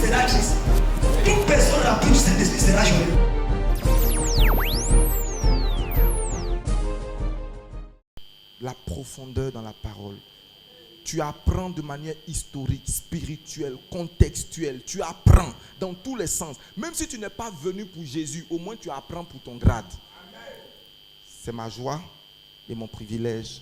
sera triste. Une personne remplie du Saint-Esprit sera joyeuse. La profondeur dans la parole. Tu apprends de manière historique, spirituelle, contextuelle. Tu apprends dans tous les sens. Même si tu n'es pas venu pour Jésus, au moins tu apprends pour ton grade. C'est ma joie et mon privilège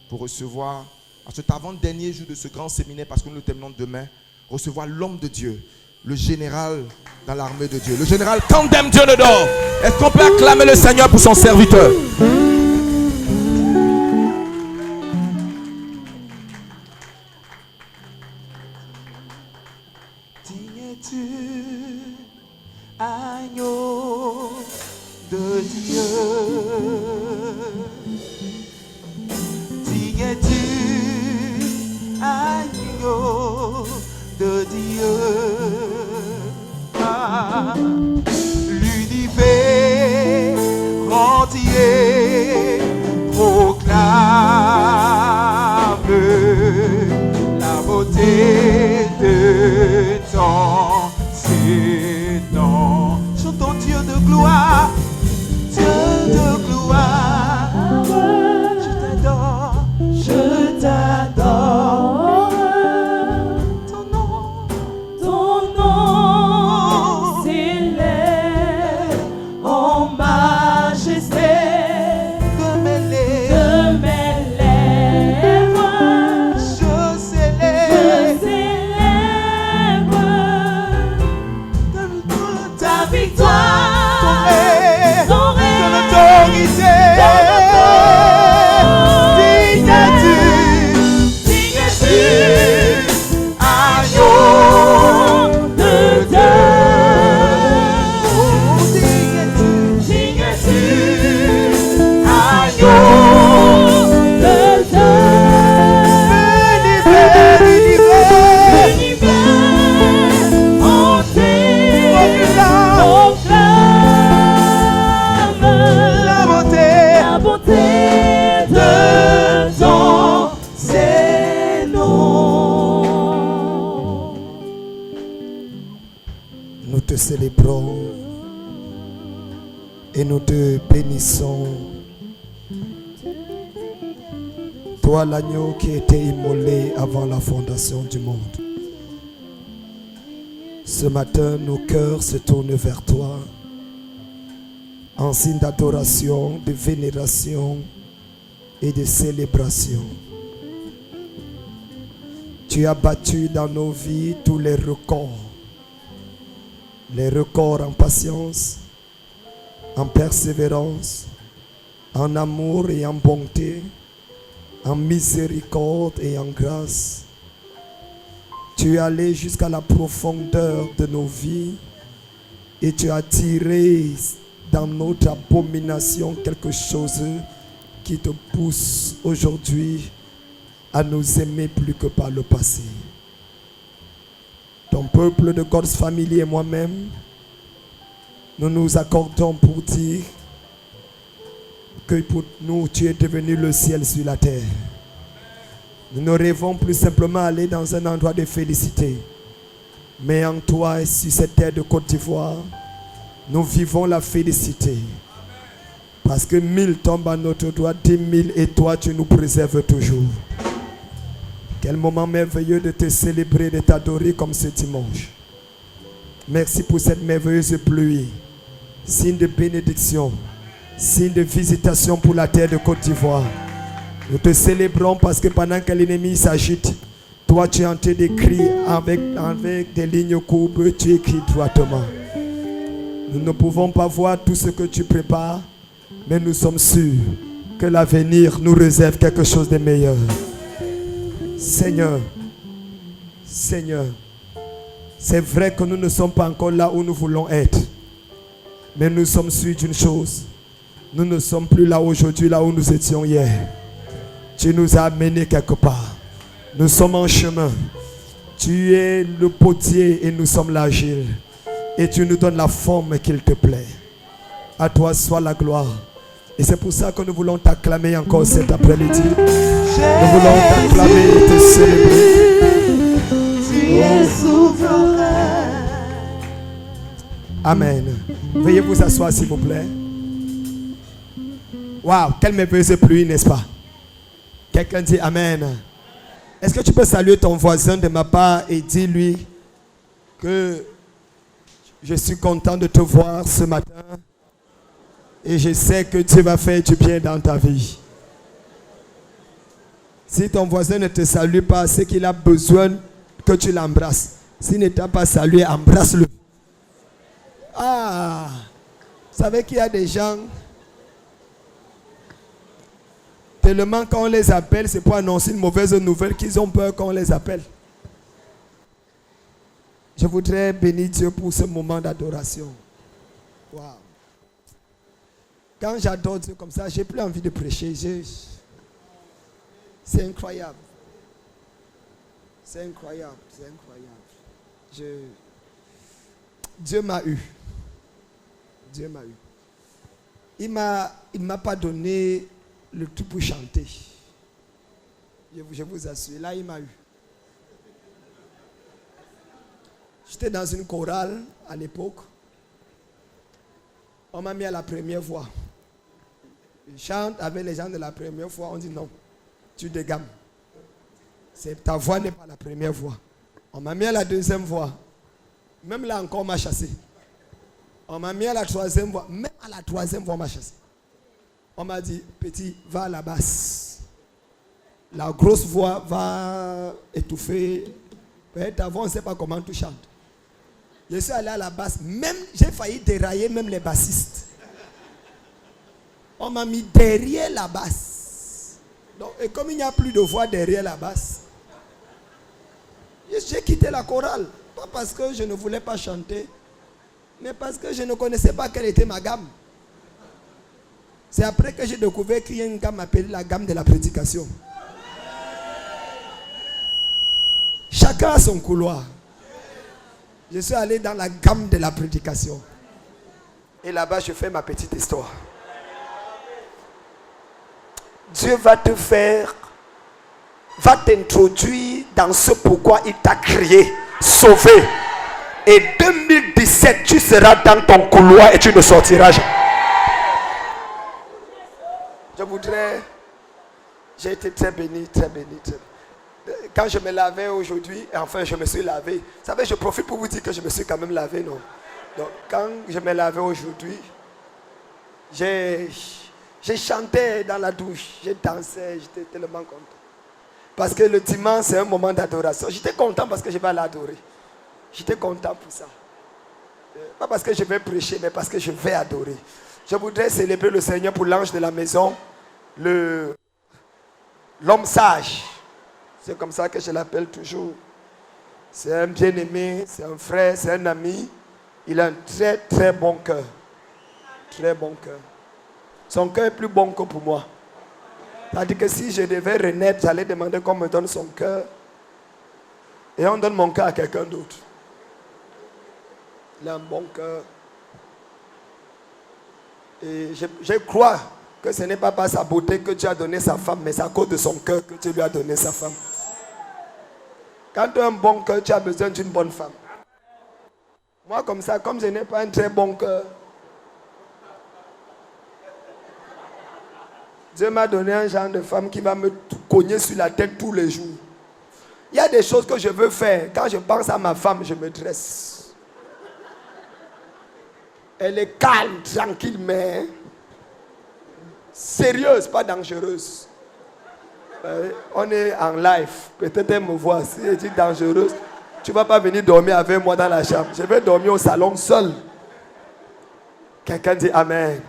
pour recevoir, à cet avant-dernier jour de ce grand séminaire, parce que nous le terminons demain, recevoir l'homme de Dieu, le général dans l'armée de Dieu. Le général Kandem Dieu-le-Dor. Est-ce qu'on peut acclamer le Seigneur pour son serviteur? Agneau de Dieu, digne-tu, agneau de Dieu, l'univers entier proclame la beauté de ton nom. Chantons Dieu de gloire, Dieu de gloire. Je t'adore, je t'adore. Ton nom s'élève en majesté de mes lèvres. Je célèbre ta victoire, ton règne, ton autorité. Digne-tu, agneau de Dieu. Digne-tu, agneau de Dieu. L'univers entier proclame la beauté de ton nom. Nous te célébrons et nous te bénissons. Toi l'agneau qui était immolé avant la fondation du monde. Ce matin, nos cœurs se tournent vers toi en signe d'adoration, de vénération et de célébration. Tu as battu dans nos vies tous les records en patience, en persévérance, en amour et en bonté, en miséricorde et en grâce. Tu es allé jusqu'à la profondeur de nos vies et tu as tiré dans notre abomination quelque chose qui te pousse aujourd'hui à nous aimer plus que par le passé. Ton peuple de God's Family et moi-même, nous nous accordons pour dire que pour nous, tu es devenu le ciel sur la terre. Nous ne rêvons plus simplement aller dans un endroit de félicité. Mais en toi et sur cette terre de Côte d'Ivoire, nous vivons la félicité. Parce que 1000 tombent à notre doigt, 10 000 et toi tu nous préserves toujours. Quel moment merveilleux de te célébrer, de t'adorer comme ce dimanche. Merci pour cette merveilleuse pluie. Signe de bénédiction. Signe de visitation pour la terre de Côte d'Ivoire. Nous te célébrons parce que pendant que l'ennemi s'agite, toi tu es en train d'écrire avec des lignes courbes, tu écris droitement. Nous ne pouvons pas voir tout ce que tu prépares, mais nous sommes sûrs que l'avenir nous réserve quelque chose de meilleur. Seigneur, c'est vrai que nous ne sommes pas encore là où nous voulons être, mais nous sommes sûrs d'une chose. Nous ne sommes plus là aujourd'hui, là où nous étions hier. Tu nous as amenés quelque part. Nous sommes en chemin. Tu es le potier et nous sommes l'argile. Et tu nous donnes la forme qu'il te plaît. À toi soit la gloire. Et c'est pour ça que nous voulons t'acclamer encore cet après-midi. Nous voulons t'acclamer et te célébrer. Tu es souverain. Amen. Veuillez vous asseoir s'il vous plaît. Waouh, quelle merveilleuse pluie, n'est-ce pas? Quelqu'un dit Amen. Est-ce que tu peux saluer ton voisin de ma part et dis-lui que je suis content de te voir ce matin et je sais que Dieu va faire du bien dans ta vie. Si ton voisin ne te salue pas, c'est qu'il a besoin que tu l'embrasses. S'il ne t'a pas salué, embrasse-le. Ah, vous savez qu'il y a des gens, tellement quand on les appelle, c'est pour annoncer une mauvaise nouvelle qu'ils ont peur qu'on les appelle. Je voudrais bénir Dieu pour ce moment d'adoration. Wow. Quand j'adore Dieu comme ça, j'ai plus envie de prêcher. C'est incroyable. C'est incroyable. C'est incroyable. Dieu m'a eu. Dieu m'a eu. Il m'a pas donné le tout pour chanter. Je vous assure. Là, il m'a eu. J'étais dans une chorale à l'époque. On m'a mis à la première voix. Je chante avec les gens de la première voix. On dit non, tu dégames. Ta voix n'est pas la première voix. On m'a mis à la deuxième voix. Même là encore, on m'a chassé. On m'a mis à la troisième voix. Même à la troisième voix, on m'a chassé. On m'a dit, petit, va à la basse. La grosse voix va étouffer. Ta voix, on ne sait pas comment tu chantes. Je suis allé à la basse. Même, j'ai failli dérailler même les bassistes. On m'a mis derrière la basse. Donc, et comme il n'y a plus de voix derrière la basse, j'ai quitté la chorale. Pas parce que je ne voulais pas chanter, mais parce que je ne connaissais pas quelle était ma gamme. C'est après que j'ai découvert qu'il y a une gamme appelée la gamme de la prédication. Chacun a son couloir. Je suis allé dans la gamme de la prédication. Et là-bas, je fais ma petite histoire. Dieu va t'introduire dans ce pourquoi il t'a créé, sauvé. Et 2017, tu seras dans ton couloir et tu ne sortiras jamais. J'ai été très béni, très béni, très béni. Quand je me lavais aujourd'hui, enfin je me suis lavé. Vous savez, je profite pour vous dire que je me suis quand même lavé, non? Donc quand je me lavais aujourd'hui, j'ai chanté dans la douche, j'ai dansé, j'étais tellement content. Parce que le dimanche, c'est un moment d'adoration. J'étais content parce que je vais l'adorer. J'étais content pour ça. Pas parce que je vais prêcher, mais parce que je vais adorer. Je voudrais célébrer le Seigneur pour l'ange de la maison, l'homme sage. C'est comme ça que je l'appelle toujours. C'est un bien-aimé, c'est un frère, c'est un ami. Il a un très très bon cœur. Très bon cœur. Son cœur est plus bon que pour moi. C'est-à-dire que si je devais renaître, j'allais demander qu'on me donne son cœur. Et on donne mon cœur à quelqu'un d'autre. Il a un bon cœur. Et je crois que ce n'est pas par sa beauté que Dieu a donné sa femme, mais c'est à cause de son cœur que Dieu lui a donné sa femme. Quand tu as un bon cœur, tu as besoin d'une bonne femme. Moi, comme ça, comme je n'ai pas un très bon cœur, Dieu m'a donné un genre de femme qui va me cogner sur la tête tous les jours. Il y a des choses que je veux faire. Quand je pense à ma femme, je me dresse. Elle est calme, tranquille, mais sérieuse, pas dangereuse. On est en live. Peut-être elle me voit. Si elle dit dangereuse, tu ne vas pas venir dormir avec moi dans la chambre. Je vais dormir au salon seul. Quelqu'un dit Amen.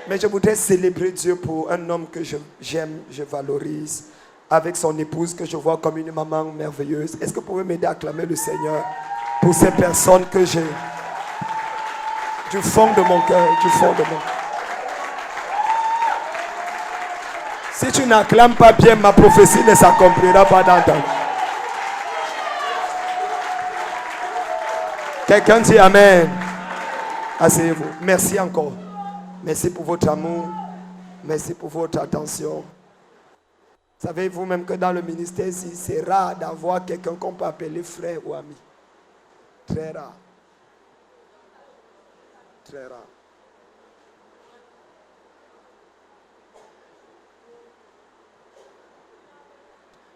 Mais je voudrais célébrer Dieu pour un homme que j'aime, je valorise, avec son épouse que je vois comme une maman merveilleuse. Est-ce que vous pouvez m'aider à acclamer le Seigneur pour ces personnes que j'ai du fond de mon cœur, du fond de mon cœur. Si tu n'acclames pas bien, ma prophétie ne s'accomplira pas dans ta vie. Quelqu'un dit Amen. Asseyez-vous. Merci encore. Merci pour votre amour. Merci pour votre attention. Savez-vous même que dans le ministère ici, c'est rare d'avoir quelqu'un qu'on peut appeler frère ou ami. Très rare. Très rare.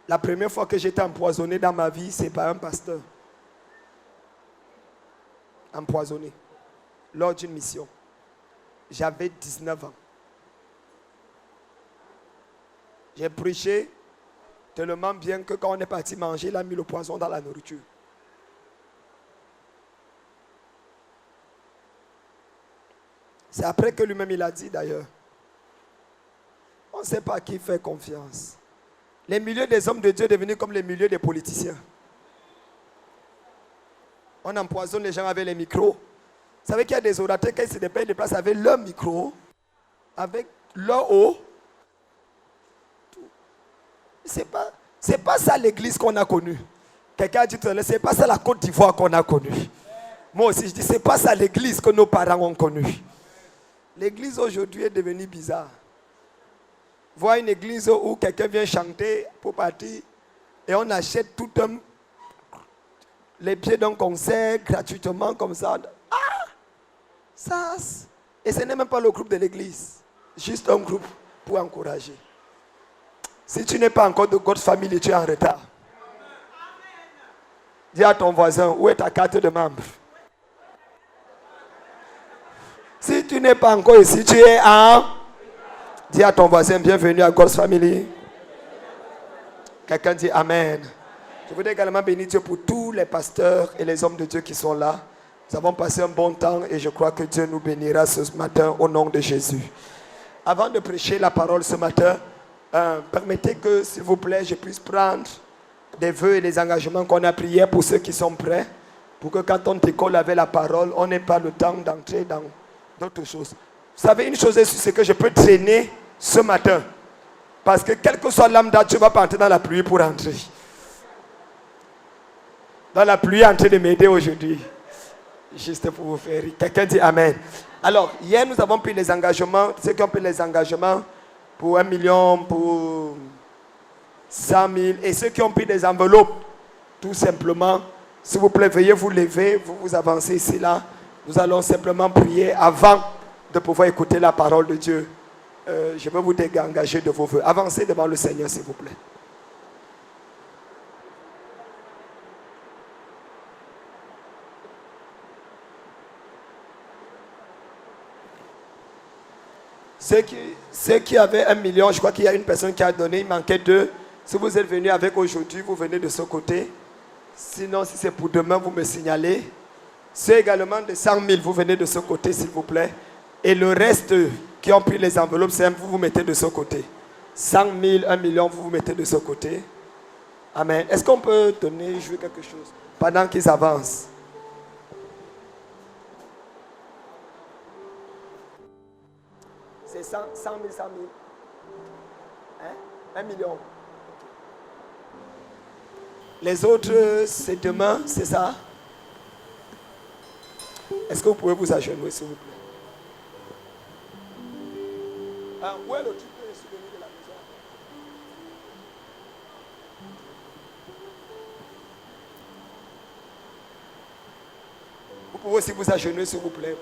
La première fois que j'étais empoisonné dans ma vie, c'est par un pasteur. Empoisonné. Lors d'une mission. J'avais 19 ans. J'ai prêché tellement bien que quand on est parti manger, il a mis le poison dans la nourriture. C'est après que lui-même il a dit d'ailleurs. On ne sait pas à qui faire confiance. Les milieux des hommes de Dieu sont devenus comme les milieux des politiciens. On empoisonne les gens avec les micros. Vous savez qu'il y a des orateurs qui se déplacent avec leur micro, avec leur eau. C'est pas ça l'église qu'on a connue. Quelqu'un a dit tout à l'heure, c'est pas ça la Côte d'Ivoire qu'on a connue. Moi aussi je dis, c'est pas ça l'église que nos parents ont connue. L'église aujourd'hui est devenue bizarre. Voir une église où quelqu'un vient chanter pour partir et on achète les billets d'un concert gratuitement comme ça. Et ce n'est même pas le groupe de l'église. Juste un groupe pour encourager. Si tu n'es pas encore de God's Family, tu es en retard. Dis à ton voisin, où est ta carte de membre? Si tu n'es pas encore ici, tu es en... Dis à ton voisin, bienvenue à God's Family. Quelqu'un dit Amen. Je voudrais également bénir Dieu pour tous les pasteurs et les hommes de Dieu qui sont là. Nous avons passé un bon temps et je crois que Dieu nous bénira ce matin au nom de Jésus. Avant de prêcher la parole ce matin, permettez que, s'il vous plaît, je puisse prendre des vœux et des engagements qu'on a priés pour ceux qui sont prêts, pour que quand on décolle avec la parole, on n'ait pas le temps d'entrer dans d'autres choses. Vous savez, une chose est sûre, c'est que je peux traîner ce matin. Parce que quelle que soit lambda, tu ne vas pas entrer dans la pluie pour entrer. Dans la pluie, en train de m'aider aujourd'hui. Juste pour vous faire rire. Quelqu'un dit Amen. Alors, hier, nous avons pris les engagements. Ceux qui ont pris les engagements pour 1 million, pour 100 000. Et ceux qui ont pris des enveloppes, tout simplement, s'il vous plaît, veuillez vous lever, vous avancez ici, là. Nous allons simplement prier avant de pouvoir écouter la parole de Dieu. Je veux vous dégager de vos vœux. Avancez devant le Seigneur, s'il vous plaît. Ceux qui avaient 1 million, je crois qu'il y a une personne qui a donné, il manquait 2. Si vous êtes venu avec aujourd'hui, vous venez de ce côté. Sinon, si c'est pour demain, vous me signalez. Ceux également de 100 000, vous venez de ce côté, s'il vous plaît. Et le reste qui ont pris les enveloppes, vous vous mettez de ce côté. 100 000, 1 million, vous vous mettez de ce côté. Amen. Est-ce qu'on peut donner, jouer quelque chose pendant qu'ils avancent? C'est 100 000, 100 000. Hein? 1 million. Les autres, c'est demain, c'est ça? Est-ce que vous pouvez vous agenouiller, s'il vous plaît? Où est le truc de souvenir de la maison? Vous pouvez aussi vous agenouiller, s'il vous plaît.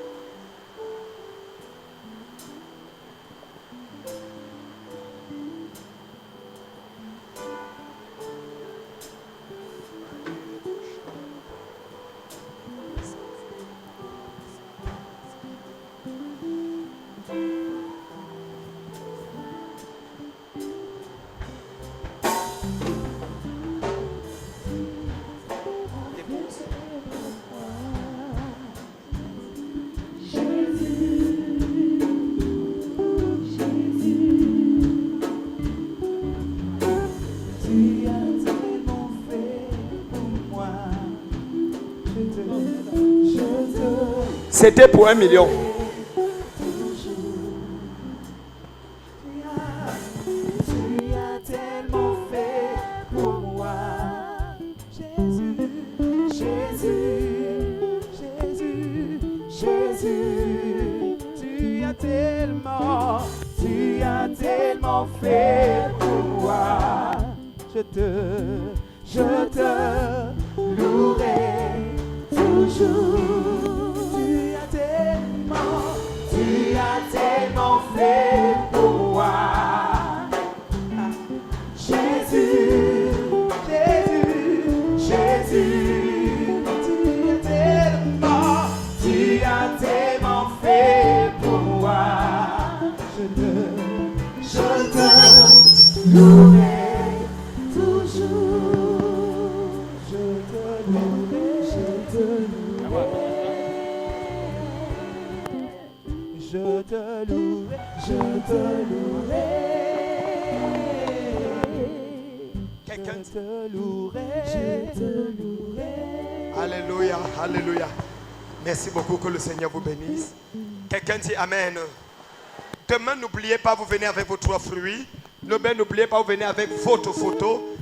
C'était pour 1 million. Tu as tellement fait pour moi. Jésus, Jésus, Jésus, Jésus. Tu as tellement fait pour moi. Je te louerai toujours. Tu as tellement Je te louerai, je te louerai. Quelqu'un Je te louerai, je te louerai. Alléluia, alléluia. Merci beaucoup, que le Seigneur vous bénisse. Quelqu'un dit Amen. Demain, n'oubliez pas, vous venez avec vos 3 fruits. Demain, n'oubliez pas, vous venez avec votre photo.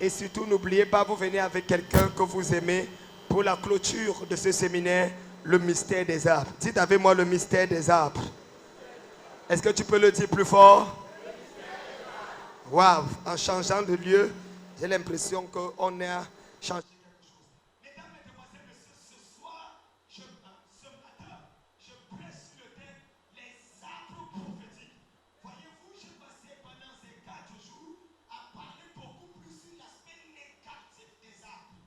Et surtout, n'oubliez pas, vous venez avec quelqu'un que vous aimez pour la clôture de ce séminaire, le mystère des arbres. Dites avec moi le mystère des arbres. Est-ce que tu peux le dire plus fort? Waouh, en changeant de lieu, j'ai l'impression qu'on a changé. Mesdames, mesdemoiselles, messieurs, ce soir, ce matin, je presse sur le thème les arbres prophétiques. Voyez-vous, j'ai passé pendant ces 4 jours à parler beaucoup plus sur l'aspect négatif des arbres.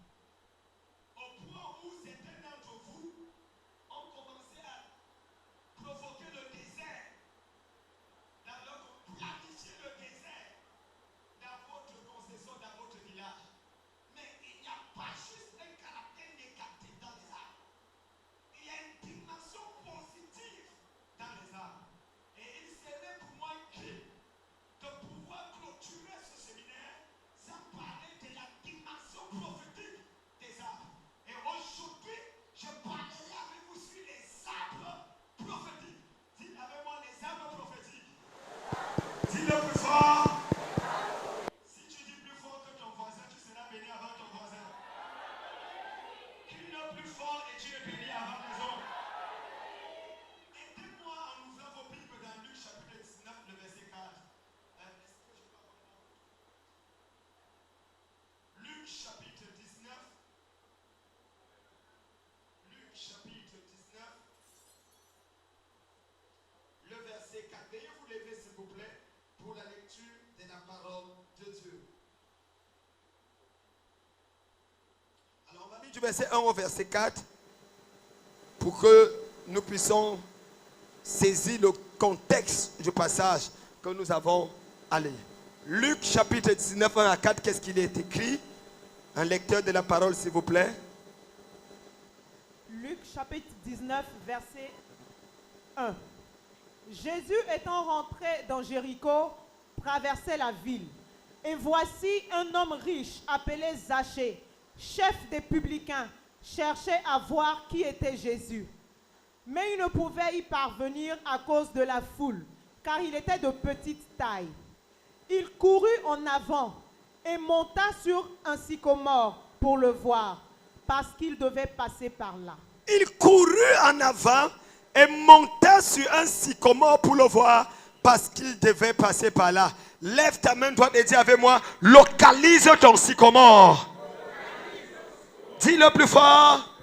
Au point où certains d'entre vous ont commencé à provoquer le désert. Alors, planifier le désert dans votre concession, dans votre village. Mais il n'y a pas juste un caractère négatif dans les arbres. Il y a une dimension positive dans les arbres. Et il serait pour moi utile de pouvoir clôturer ce séminaire sans parler de la dimension prophétique des arbres. Et aujourd'hui, je parlerai avec vous sur les arbres prophétiques. Dites avec moi les arbres prophétiques. Dis-le plus fort. Si tu dis plus fort que ton voisin, tu seras béni avant ton voisin. Crie-le plus fort et tu es béni avant les autres. Aidez-moi en ouvrant vos Bibles dans Luc chapitre 19, le verset 4. Est-ce que je peux avoir Luc chapitre 19. Luc chapitre 19. Le verset 4. Veuillez vous lever s'il vous plaît pour la lecture de la parole de Dieu. Alors on va lire Du verset 1 au verset 4 pour que nous puissions saisir le contexte du passage que nous avons à lire. Luc chapitre 19, 1 à 4, qu'est-ce qu'il est écrit? Un lecteur de la parole, s'il vous plaît. Luc chapitre 19, verset 1. Jésus étant rentré dans Jéricho, traversait la ville. Et voici un homme riche appelé Zachée, chef des publicains, cherchait à voir qui était Jésus. Mais il ne pouvait y parvenir à cause de la foule, car il était de petite taille. Il courut en avant et monta sur un sycomore pour le voir, parce qu'il devait passer par là. Il courut en avant et monta sur un sycomore pour le voir parce qu'il devait passer par là. Lève ta main droite et dis avec moi, localise ton sycomore. Dis-le plus fort.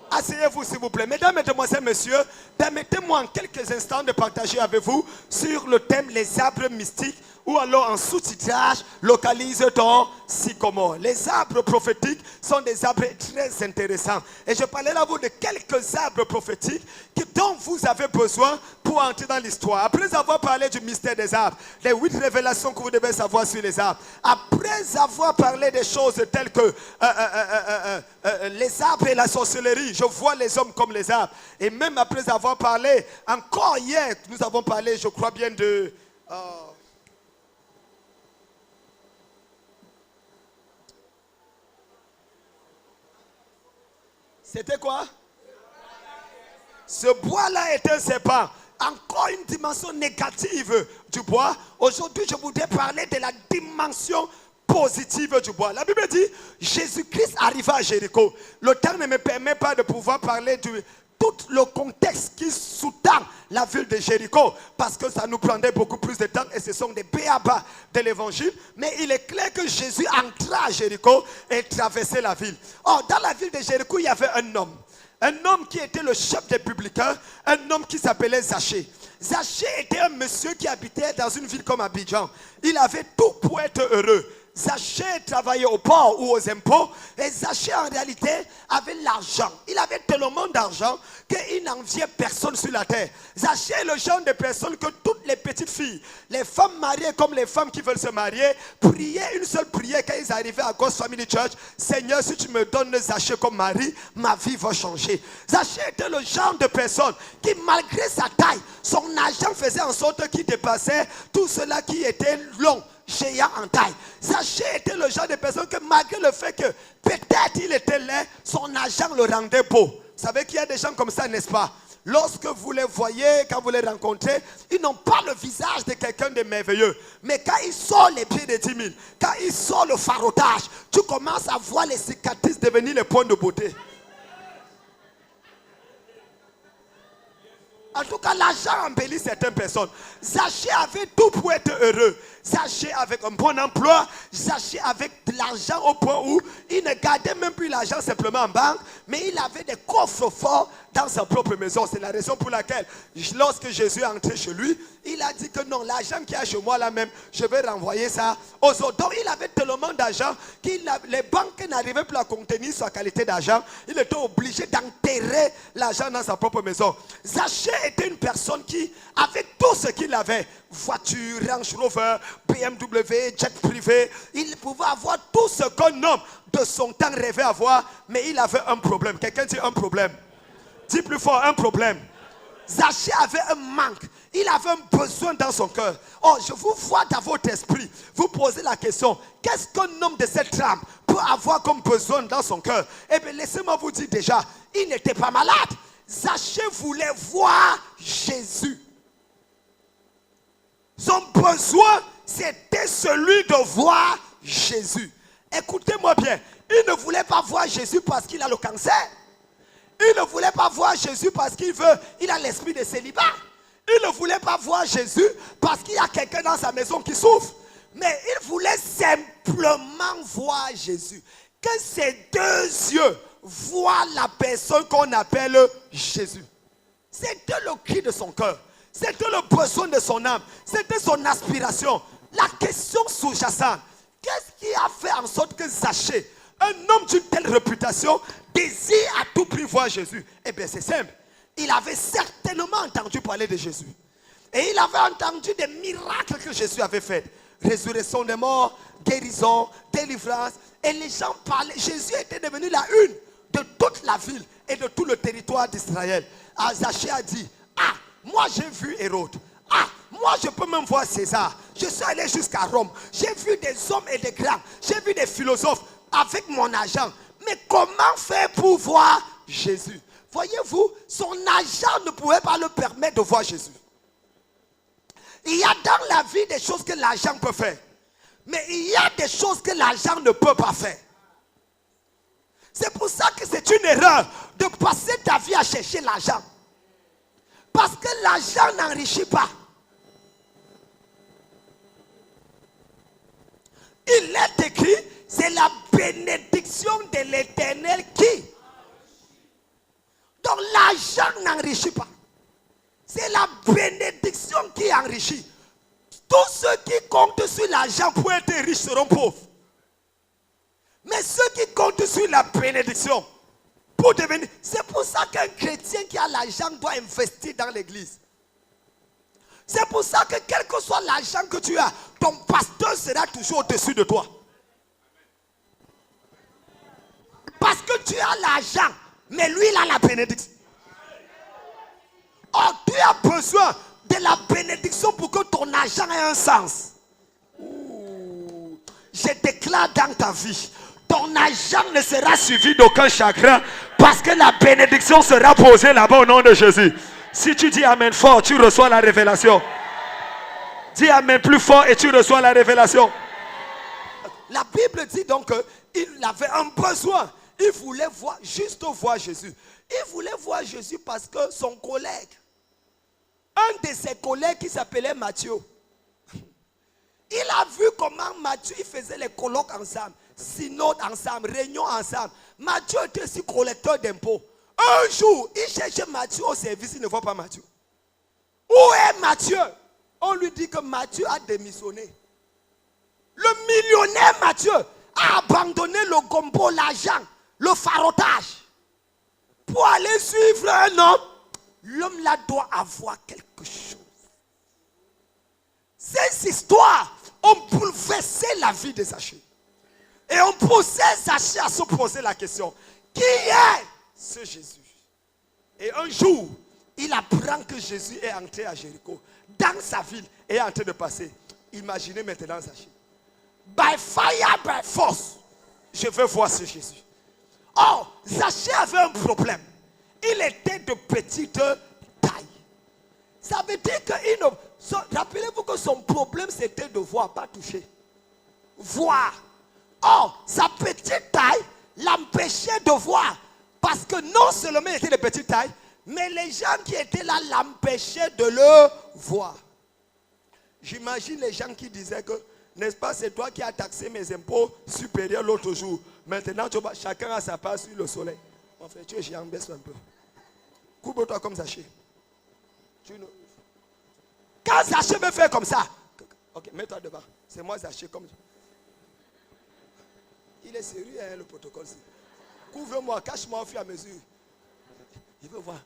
Asseyez-vous s'il vous plaît. Mesdames, mesdemoiselles, messieurs, permettez-moi en quelques instants de partager avec vous sur le thème les arbres mystiques ou alors en sous-titrage, localise ton sycomore. Les arbres prophétiques sont des arbres très intéressants. Et je parlerai à vous de quelques arbres prophétiques dont vous avez besoin pour entrer dans l'histoire. Après avoir parlé du mystère des arbres, les 8 révélations que vous devez savoir sur les arbres, après avoir parlé des choses telles que les arbres et la sorcellerie, je vois les hommes comme les arbres. Et même après avoir parlé, encore hier, nous avons parlé, je crois bien de... C'était quoi? Ce bois-là est un serpent. Encore une dimension négative du bois. Aujourd'hui, je voudrais parler de la dimension positive du bois. La Bible dit, Jésus-Christ arriva à Jéricho. Le temps ne me permet pas de pouvoir parler de tout le contexte qui sous-tend la ville de Jéricho, parce que ça nous prendrait beaucoup plus de temps et ce sont des b.a.-ba de l'évangile. Mais il est clair que Jésus entra à Jéricho et traversait la ville. Or, dans la ville de Jéricho, il y avait un homme qui était le chef des publicains, un homme qui s'appelait Zachée. Zachée était un monsieur qui habitait dans une ville comme Abidjan. Il avait tout pour être heureux. Zachée travaillait au port ou aux impôts. Et Zachée, en réalité, avait l'argent. Il avait tellement d'argent qu'il n'enviait personne sur la terre. Zachée est le genre de personne que toutes les petites filles, les femmes mariées comme les femmes qui veulent se marier, priaient une seule prière quand ils arrivaient à Ghost Family Church. Seigneur, si tu me donnes Zachée comme mari, ma vie va changer. Zachée était le genre de personne qui, malgré sa taille, son argent faisait en sorte qu'il dépassait tout cela qui était long, géant en taille. Zachée était le genre de personne que, malgré le fait que peut-être il était laid, son argent le rendait beau. Vous savez qu'il y a des gens comme ça, n'est-ce pas? Lorsque vous les voyez, quand vous les rencontrez, ils n'ont pas le visage de quelqu'un de merveilleux. Mais quand ils sortent les pieds de 10 000, quand ils sortent le farotage, tu commences à voir les cicatrices devenir les points de beauté. En tout cas, l'argent embellit certaines personnes. Zachée avait tout pour être heureux. Zachée avec un bon emploi. Zachée avec de l'argent au point où il ne gardait même plus l'argent simplement en banque, mais il avait des coffres forts dans sa propre maison. C'est la raison pour laquelle, lorsque Jésus est entré chez lui, il a dit que non, l'argent qu'il y a chez moi là même, je vais renvoyer ça aux autres. Donc il avait tellement d'argent que les banques n'arrivaient plus à contenir sa qualité d'argent. Il était obligé d'enterrer l'argent dans sa propre maison. Zachée était une personne qui, avec tout ce qu'il avait, voiture, Range Rover, BMW, jet privé, il pouvait avoir tout ce qu'un homme de son temps rêvait avoir, mais il avait un problème. Quelqu'un dit un problème. Dis plus fort, un problème. Zachée avait un manque. Il avait un besoin dans son cœur. Oh, je vous vois dans votre esprit. Vous posez la question, qu'est-ce qu'un homme de cette trempe peut avoir comme besoin dans son cœur? Eh bien, laissez-moi vous dire déjà, il n'était pas malade. Zachée voulait voir Jésus. Son besoin, c'était celui de voir Jésus. Écoutez-moi bien, il ne voulait pas voir Jésus parce qu'il a le cancer. Il ne voulait pas voir Jésus parce il a l'esprit de célibat. Il ne voulait pas voir Jésus parce qu'il y a quelqu'un dans sa maison qui souffre. Mais il voulait simplement voir Jésus. Que ses deux yeux voient la personne qu'on appelle Jésus. C'était le cri de son cœur. C'était le besoin de son âme. C'était son aspiration. La question sous-jacente, qu'est-ce qui a fait en sorte que Zachée, un homme d'une telle réputation, désire à tout prix voir Jésus? Eh bien, c'est simple. Il avait certainement entendu parler de Jésus. Et il avait entendu des miracles que Jésus avait faits. Résurrection des morts, guérison, délivrance. Et les gens parlaient. Jésus était devenu la une de toute la ville et de tout le territoire d'Israël. Zachée a dit, ah, moi j'ai vu Hérode. Ah, moi je peux même voir César. Je suis allé jusqu'à Rome. J'ai vu des hommes et des grands. J'ai vu des philosophes avec mon argent. Mais comment faire pour voir Jésus? Voyez-vous, son argent ne pouvait pas le permettre de voir Jésus. Il y a dans la vie des choses que l'argent peut faire. Mais il y a des choses que l'argent ne peut pas faire. C'est pour ça que c'est une erreur de passer ta vie à chercher l'argent. Parce que l'argent n'enrichit pas. Il est écrit, c'est la bénédiction de l'Éternel qui. Donc l'argent n'enrichit pas. C'est la bénédiction qui enrichit. Tous ceux qui comptent sur l'argent pour être riches seront pauvres. Mais ceux qui comptent sur la bénédiction pour devenir... C'est pour ça qu'un chrétien qui a l'argent doit investir dans l'église. C'est pour ça que quel que soit l'argent que tu as, ton pasteur sera toujours au-dessus de toi. Parce que tu as l'argent, mais lui il a la bénédiction. Oh, tu as besoin de la bénédiction pour que ton argent ait un sens. Ouh. Je déclare dans ta vie, ton argent ne sera suivi d'aucun chagrin parce que la bénédiction sera posée là-bas au nom de Jésus. Si tu dis amen fort, tu reçois la révélation. Dis amen plus fort et tu reçois la révélation. La Bible dit donc qu'il avait un besoin. Il voulait juste voir Jésus. Il voulait voir Jésus parce que son collègue, un de ses collègues qui s'appelait Matthieu, il a vu comment Matthieu il faisait les colloques ensemble, synode ensemble, réunions ensemble. Matthieu était aussi collecteur d'impôts. Un jour, il cherchait Matthieu au service, il ne voit pas Matthieu. Où est Matthieu? On lui dit que Matthieu a démissionné. Le millionnaire Matthieu a abandonné le gombo, l'argent, le farotage pour aller suivre un homme. L'homme là doit avoir quelque chose. Ces histoires ont bouleversé la vie de Zachée. Et on poussait Zachée à se poser la question, qui est ce Jésus? Et un jour, il apprend que Jésus est entré à Jéricho, dans sa ville, et est en train de passer. Imaginez maintenant Zachée. By fire, by force, je veux voir ce Jésus. Or, Zachée avait un problème. Il était de petite taille. Ça veut dire que, rappelez-vous que son problème c'était de voir, pas toucher. Voir. Or, sa petite taille l'empêchait de voir. Parce que non seulement il était de petite taille, mais les gens qui étaient là l'empêchaient de le voir. J'imagine les gens qui disaient que, n'est-ce pas, c'est toi qui as taxé mes impôts supérieurs l'autre jour. Maintenant, chacun a sa part sur le soleil. En fait, tu es géant, baisse un peu. Couvre-toi comme Zachée. Quand Zachée me fait comme ça, ok, mets-toi devant. C'est moi Zachée comme. Il est sérieux, hein, le protocole. Couvre-moi, cache-moi au fur et à mesure. Il veut voir.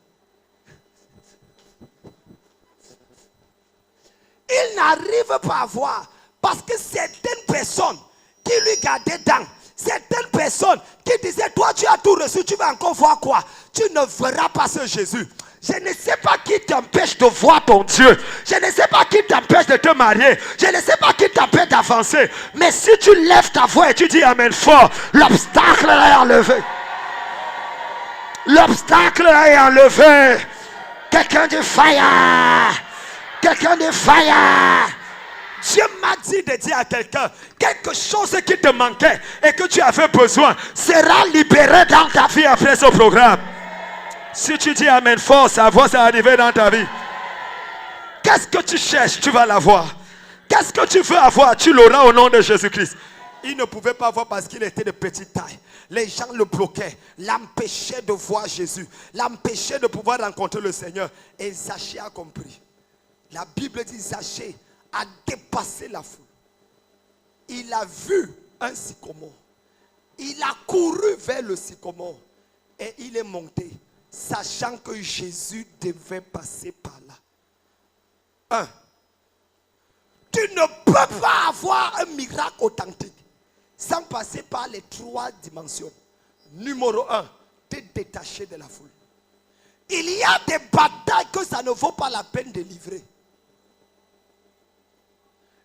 Il n'arrive pas à voir parce que certaines personnes qui lui gardaient dans, certaines personnes qui disaient, toi tu as tout reçu, tu vas encore voir quoi? Tu ne verras pas ce Jésus. Je ne sais pas qui t'empêche de voir ton Dieu. Je ne sais pas qui t'empêche de te marier. Je ne sais pas qui t'empêche d'avancer. Mais si tu lèves ta voix et tu dis amen fort, l'obstacle est enlevé. L'obstacle est enlevé. Quelqu'un de fire. Quelqu'un de fire. Dieu m'a dit de dire à quelqu'un, quelque chose qui te manquait et que tu avais besoin sera libéré dans ta vie après ce programme. Si tu dis amen fort, ça va arriver dans ta vie. Qu'est-ce que tu cherches, tu vas l'avoir. Qu'est-ce que tu veux avoir, tu l'auras au nom de Jésus-Christ. Il ne pouvait pas voir parce qu'il était de petite taille. Les gens le bloquaient, l'empêchaient de voir Jésus, l'empêchaient de pouvoir rencontrer le Seigneur. Et Zachée a compris. La Bible dit Zachée a dépassé la foule. Il a vu un sycomore. Il a couru vers le sycomore. Et il est monté, sachant que Jésus devait passer par là. Tu ne peux pas avoir un miracle authentique sans passer par les 3 dimensions. Numéro 1, te détacher de la foule. Il y a des batailles que ça ne vaut pas la peine de livrer.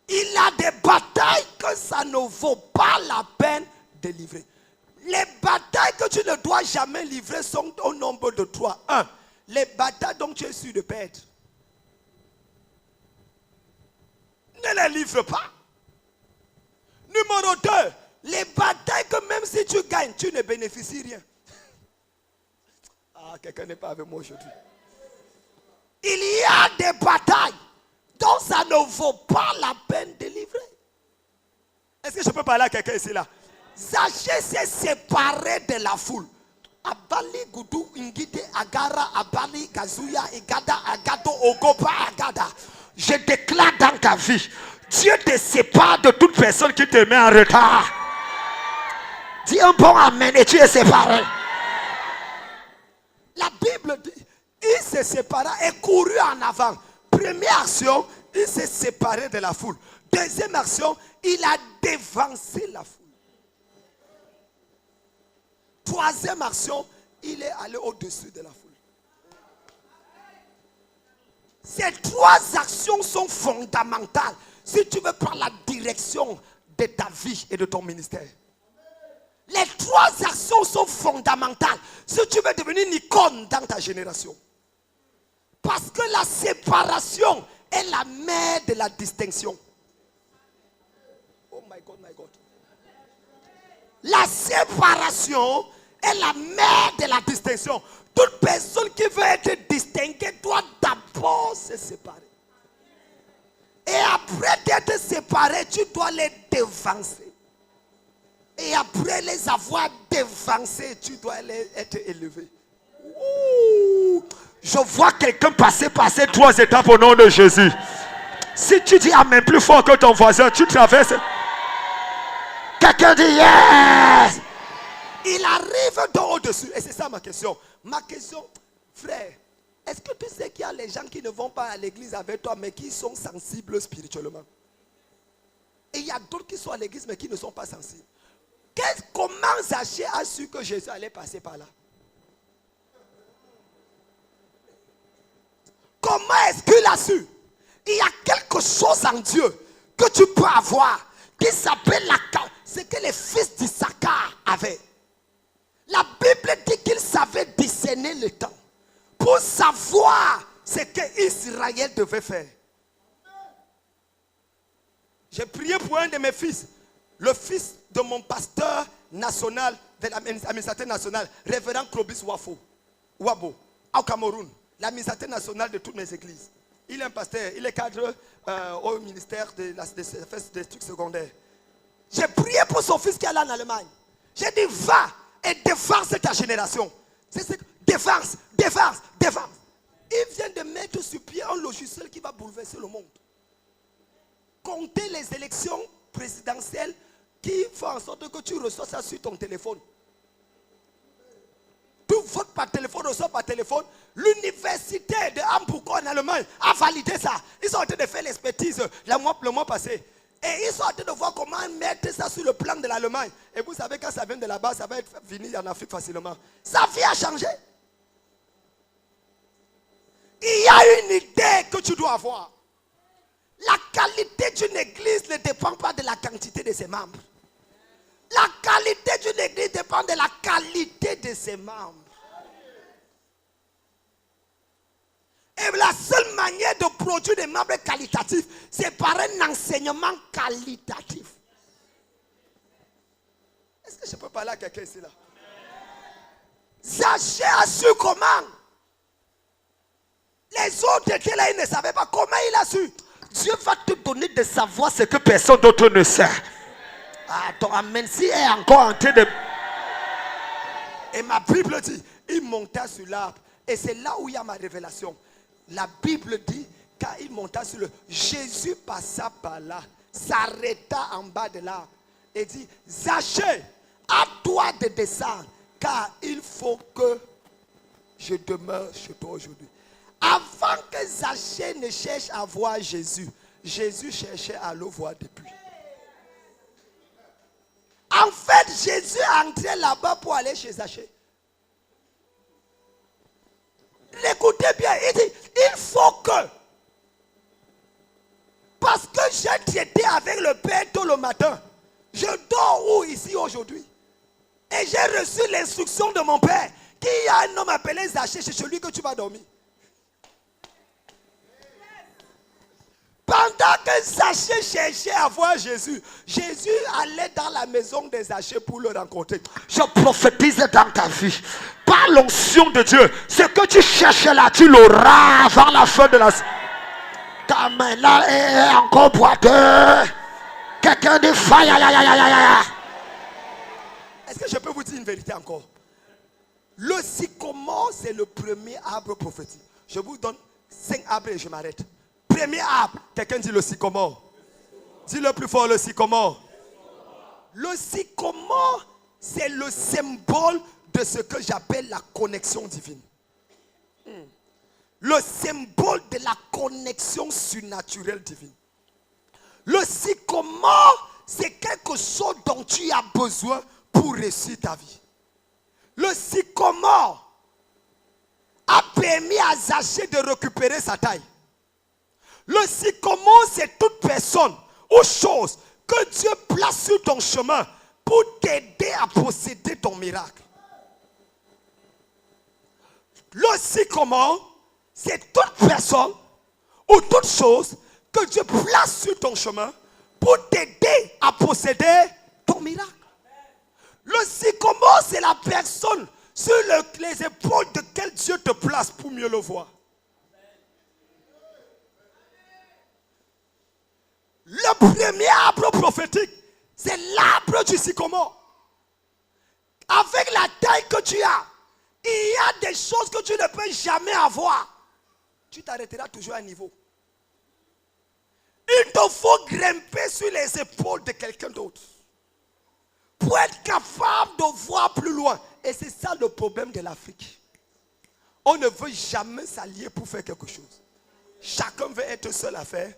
Il y a des batailles que ça ne vaut pas la peine de livrer. Les batailles que tu ne dois jamais livrer sont au nombre de 3. 1. Les batailles dont tu es sûr de perdre. Ne les livre pas. Numéro 2. Les batailles que même si tu gagnes, tu ne bénéficies rien. Ah, quelqu'un n'est pas avec moi aujourd'hui. Il y a des batailles dont ça ne vaut pas la peine de livrer. Est-ce que je peux parler à quelqu'un ici là? Zachée s'est séparé de la foule. Abali Goudou Ingide Agara Abali Kazuya Igada Agado Ogopa Agada. Je déclare dans ta vie, Dieu te sépare de toute personne qui te met en retard. Dis un bon amen et tu es séparé. La Bible dit, il s'est séparé et couru en avant. Première action, il s'est séparé de la foule. Deuxième action, il a dévancé la foule. Troisième action, il est allé au-dessus de la foule. Ces 3 actions sont fondamentales si tu veux prendre la direction de ta vie et de ton ministère. Les 3 actions sont fondamentales si tu veux devenir une icône dans ta génération. Parce que la séparation est la mère de la distinction. Oh my God, my God. La séparation est la mère de la distinction. Toute personne qui veut être distinguée doit d'abord se séparer. Et après d'être séparé, tu dois les dévancer. Et après les avoir dévancés, tu dois être élevé. Ouh. Je vois quelqu'un passer par ces 3 étapes au nom de Jésus. Si tu dis amen plus fort que ton voisin, tu traverses. Quelqu'un dit yes. Il arrive d'en au-dessus. Et c'est ça ma question. Ma question, frère, est-ce que tu sais qu'il y a les gens qui ne vont pas à l'église avec toi, mais qui sont sensibles spirituellement? Et il y a d'autres qui sont à l'église, mais qui ne sont pas sensibles. Comment Zachée a su que Jésus allait passer par là? Comment est-ce qu'il a su? Il y a quelque chose en Dieu que tu peux avoir qui s'appelle ce que les fils d'Issachar avaient. La Bible dit qu'ils savaient discerner le temps pour savoir ce que Israël devait faire. J'ai prié pour un de mes fils, le fils de mon pasteur national, de l'administrateur national, révérend Clovis Wabo, au Cameroun, l'administrateur national de toutes mes églises. Il est un pasteur, il est cadre au ministère des trucs secondaires. J'ai prié pour son fils qui est allé en Allemagne. J'ai dit, va et défense ta génération. Défense. Il vient de mettre sur pied un logiciel qui va bouleverser le monde. Compter les élections présidentielles qui font en sorte que tu reçois ça sur ton téléphone. Tu votes par téléphone, reçois par téléphone. L'université de Hambourg en Allemagne a validé ça. Ils sont en train de faire l'expertise le mois passé. Et ils sont en train de voir comment mettre ça sur le plan de l'Allemagne. Et vous savez, quand ça vient de là-bas, ça va être fini en Afrique facilement. Sa vie a changé. Il y a une idée que tu dois avoir. La qualité d'une église ne dépend pas de la quantité de ses membres. La qualité d'une église dépend de la qualité de ses membres. Et la seule manière de produire des membres qualitatifs, c'est par un enseignement qualitatif. Est-ce que je peux parler à quelqu'un ici là? Zachée a su comment. Les autres étaient là, ils ne savaient pas comment il a su. Dieu va te donner de savoir ce que personne d'autre ne sait. Ton amen, si est encore en train de... Et ma Bible dit, il monta sur l'arbre. Et c'est là où il y a ma révélation. La Bible dit, quand il monta sur le... Jésus passa par là, s'arrêta en bas de l'arbre et dit, Zachée, à toi de descendre, car il faut que je demeure chez toi aujourd'hui. Avant que Zachée ne cherche à voir Jésus, Jésus cherchait à le voir depuis. En fait, Jésus est entré là-bas pour aller chez Zachée. L'écoutez bien, il dit, il faut que, parce que j'ai traité avec le Père tôt le matin, je dors où ici aujourd'hui? Et j'ai reçu l'instruction de mon Père, qu'il y a un homme appelé Zachée, c'est celui que tu vas dormir. Pendant que Zachée cherchait à voir Jésus, Jésus allait dans la maison de Zachée pour le rencontrer. Je prophétise dans ta vie, par l'onction de Dieu, ce que tu cherches là, tu l'auras avant la fin de la... Ta main là est encore boiteuse. Quelqu'un dit faille. Est-ce que je peux vous dire une vérité encore? Le sycomore, c'est le premier arbre prophétique. Je vous donne 5 arbres et je m'arrête. Premier arbre, quelqu'un dit le sycomore. Dis le plus fort, le sycomore. Le sycomore, c'est le symbole de ce que j'appelle la connexion divine. Le symbole de la connexion surnaturelle divine. Le sycomore, c'est quelque chose dont tu as besoin pour réussir ta vie. Le sycomore a permis à Zachée de récupérer sa taille. Le sycomore, c'est toute personne ou chose que Dieu place sur ton chemin pour t'aider à posséder ton miracle. Le sycomore, c'est toute personne ou toute chose que Dieu place sur ton chemin pour t'aider à posséder ton miracle. Le sycomore, c'est la personne sur les épaules de laquelle Dieu te place pour mieux le voir. Le premier arbre prophétique, c'est l'arbre du sycomore. Avec la taille que tu as, il y a des choses que tu ne peux jamais avoir. Tu t'arrêteras toujours à un niveau. Il te faut grimper sur les épaules de quelqu'un d'autre. pour être capable de voir plus loin. Et c'est ça le problème de l'Afrique. On ne veut jamais s'allier pour faire quelque chose. Chacun veut être seul à faire.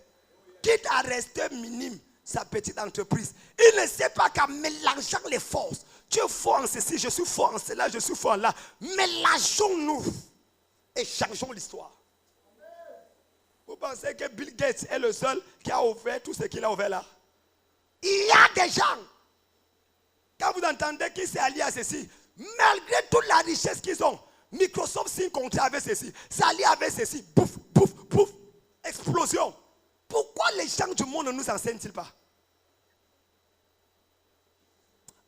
Quitte à rester minime, sa petite entreprise. Il ne sait pas qu'en mélangeant les forces, tu es fort en ceci, je suis fort en cela, je suis fort en là. Mélangeons-nous et changeons l'histoire. Vous pensez que Bill Gates est le seul qui a ouvert tout ce qu'il a ouvert là? Il y a des gens, quand vous entendez qu'ils s'est allié à ceci, malgré toute la richesse qu'ils ont, Microsoft signe contrat avec ceci, s'allie avec ceci, pouf, pouf, pouf, explosion. Pourquoi les gens du monde ne nous enseignent-ils pas?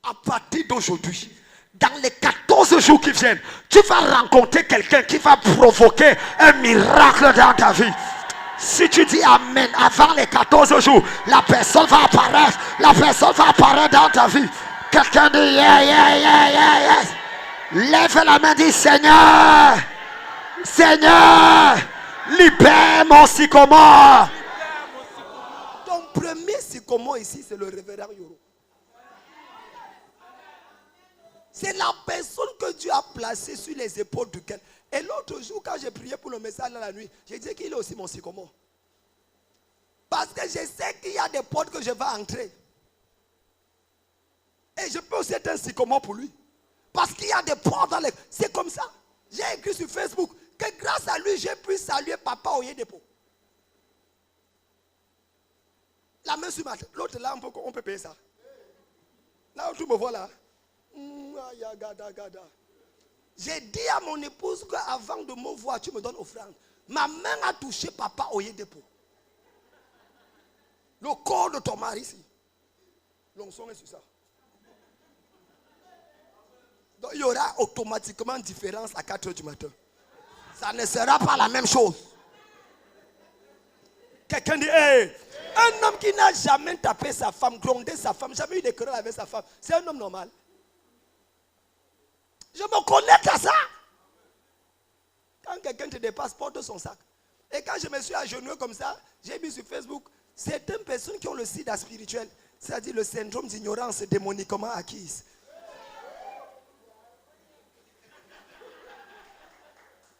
À partir d'aujourd'hui, dans les 14 jours qui viennent, tu vas rencontrer quelqu'un qui va provoquer un miracle dans ta vie. Si tu dis Amen avant les 14 jours, la personne va apparaître. La personne va apparaître dans ta vie. Quelqu'un dit yeah, yeah, yeah, yeah, yeah. Lève la main, dis Seigneur, Seigneur, libère mon sycomore. Ton premier sycomore ici, c'est le révérend Yoro. C'est la personne que Dieu a placée sur les épaules duquel. Et l'autre jour, quand j'ai prié pour le message dans la nuit, j'ai dit qu'il est aussi mon sycomore. Parce que je sais qu'il y a des portes que je vais entrer. Et je peux aussi être un sycomore pour lui. Parce qu'il y a des portes dans les... C'est comme ça. J'ai écrit sur Facebook que grâce à lui, j'ai pu saluer Papa Oyedepo. La main sur ma tête. L'autre là, on peut payer ça. Là où tu me vois là. J'ai dit à mon épouse qu'avant de me voir, tu me donnes offrande. Ma main a touché Papa Oyedepo. Le corps de ton mari ici. L'onction est sur ça. Donc il y aura automatiquement différence à 4 h du matin. Ça ne sera pas la même chose. Quelqu'un dit, hey, un homme qui n'a jamais tapé sa femme, grondé sa femme, jamais eu de querelle avec sa femme, c'est un homme normal. Je me connecte à ça. Quand quelqu'un te dépasse, porte son sac. Et quand je me suis agenouillé comme ça, j'ai mis sur Facebook certaines personnes qui ont le sida spirituel, c'est-à-dire le syndrome d'ignorance démoniquement acquise.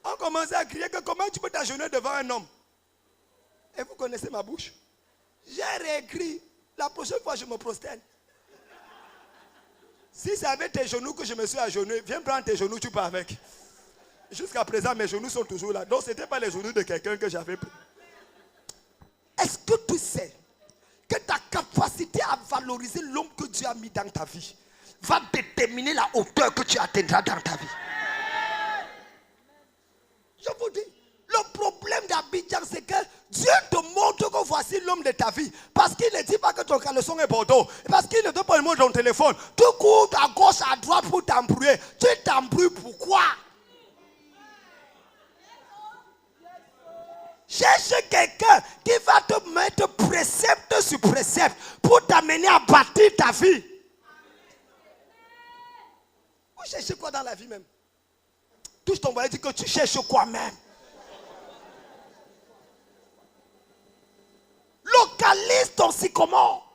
On commençait à crier que comment tu peux t'agenouiller devant un homme. Et vous connaissez ma bouche. J'ai réécrit. La prochaine fois, je me prosterne. Si c'est avec tes genoux que je me suis agenouillé, viens prendre tes genoux, tu pars avec. Jusqu'à présent, mes genoux sont toujours là. Donc, ce n'était pas les genoux de quelqu'un que j'avais pris. Est-ce que tu sais que ta capacité à valoriser l'homme que Dieu a mis dans ta vie va déterminer la hauteur que tu atteindras dans ta vie? Je vous dis, le problème d'Abidjan, c'est que Dieu te montre que voici l'homme de ta vie. Parce qu'il ne dit pas que ton caleçon est bordeaux. Parce qu'il ne te pas le mot de ton téléphone. Tu cours à gauche, à droite pour t'embrouiller. Tu t'embrouilles pourquoi? Cherche quelqu'un qui va te mettre précepte sur précepte pour t'amener à bâtir ta vie. Vous cherchez quoi dans la vie même? Touche ton voisin et dis que tu cherches quoi même? Localise ton sycomore.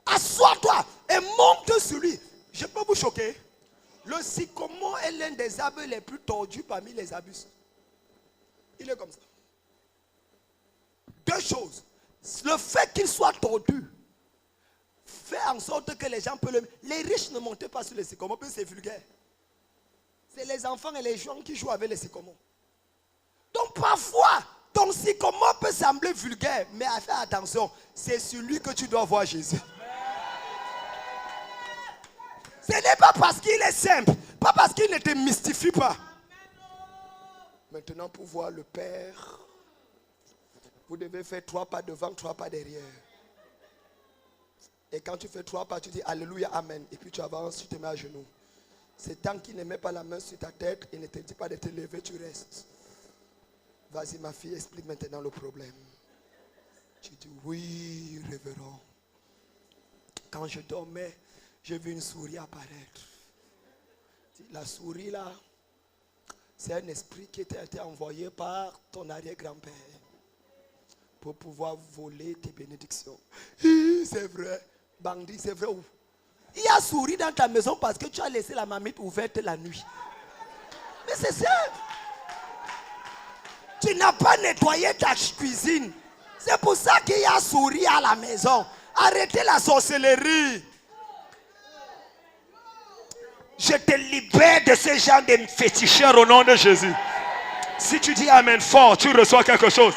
Assois-toi et monte sur lui. Je peux vous choquer. Le sycomore est l'un des arbres les plus tordus parmi les arbustes. Il est comme ça. Deux choses. Le fait qu'il soit tordu fait en sorte que les gens peuvent le... Les riches ne montent pas sur les sycomores parce que c'est vulgaire. C'est les enfants et les gens qui jouent avec les sycomores. Donc parfois, ton sycomore peut sembler vulgaire, mais fais attention, c'est sur lui que tu dois voir Jésus. Ce n'est pas parce qu'il est simple, pas parce qu'il ne te mystifie pas. Maintenant, pour voir le Père, vous devez faire 3 pas devant, 3 pas derrière. Et quand tu fais 3 pas, tu dis Alléluia, Amen. Et puis tu avances, tu te mets à genoux. C'est tant qu'il ne met pas la main sur ta tête, il ne te dit pas de te lever, tu restes. Vas-y ma fille, explique maintenant le problème. Tu dis oui, révérend. Quand je dormais, j'ai vu une souris apparaître. La souris là, c'est un esprit qui t'a été envoyé par ton arrière-grand-père pour pouvoir voler tes bénédictions. C'est vrai, bandit, c'est vrai où? Il y a souris dans ta maison parce que tu as laissé la marmite ouverte la nuit. Mais c'est ça. Tu n'as pas nettoyé ta cuisine. C'est pour ça qu'il y a souris à la maison. Arrêtez la sorcellerie. Je te libère de ce genre de féticheurs au nom de Jésus. Si tu dis Amen fort, tu reçois quelque chose.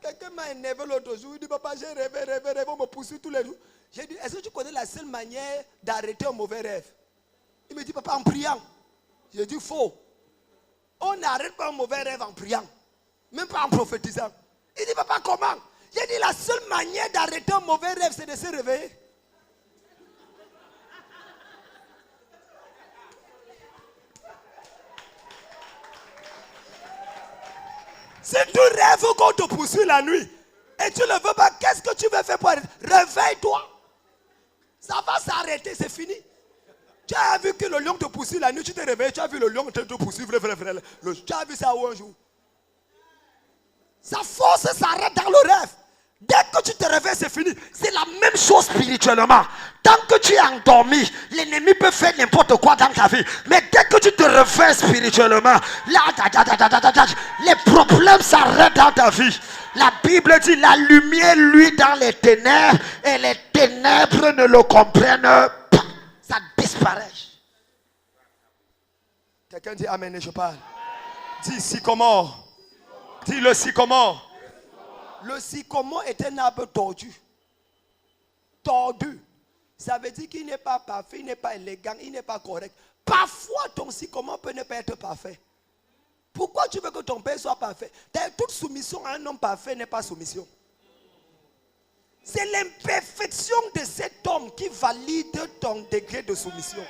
Quelqu'un m'a énervé l'autre jour. Il dit, papa, j'ai rêvé, on me poursuit tous les jours. J'ai dit, est-ce que tu connais la seule manière d'arrêter un mauvais rêve? Il me dit, papa, en priant. J'ai dit, faux. On n'arrête pas un mauvais rêve en priant. Même pas en prophétisant. Il dit, papa, comment? J'ai dit, la seule manière d'arrêter un mauvais rêve, c'est de se réveiller. Si tu rêves qu'on te poursuit la nuit et tu ne le veux pas, qu'est-ce que tu veux faire pour arrêter? Réveille-toi. Ça va s'arrêter, c'est fini. Tu as vu que le lion te poursuit la nuit, tu te réveilles, tu as vu le lion te poursuivre, tu as vu ça où un jour? Sa force s'arrête dans le rêve. Dès que tu te réveilles, c'est fini. C'est la même chose spirituellement. Tant que tu es endormi, l'ennemi peut faire n'importe quoi dans ta vie. Mais dès que tu te réveilles spirituellement, les problèmes s'arrêtent dans ta vie. La Bible dit, la lumière luit dans les ténèbres et les ténèbres ne le comprennent pas. Ça disparaît. Quelqu'un dit amen et je parle. Dis sycomore. Dis le sycomore. Le sycomore est un arbre tordu. Tordu. Ça veut dire qu'il n'est pas parfait, il n'est pas élégant, il n'est pas correct. Parfois, ton sycomore peut ne pas être parfait. Pourquoi tu veux que ton père soit parfait? Toute soumission à un homme parfait n'est pas soumission. C'est l'imperfection de cet homme qui valide ton degré de soumission.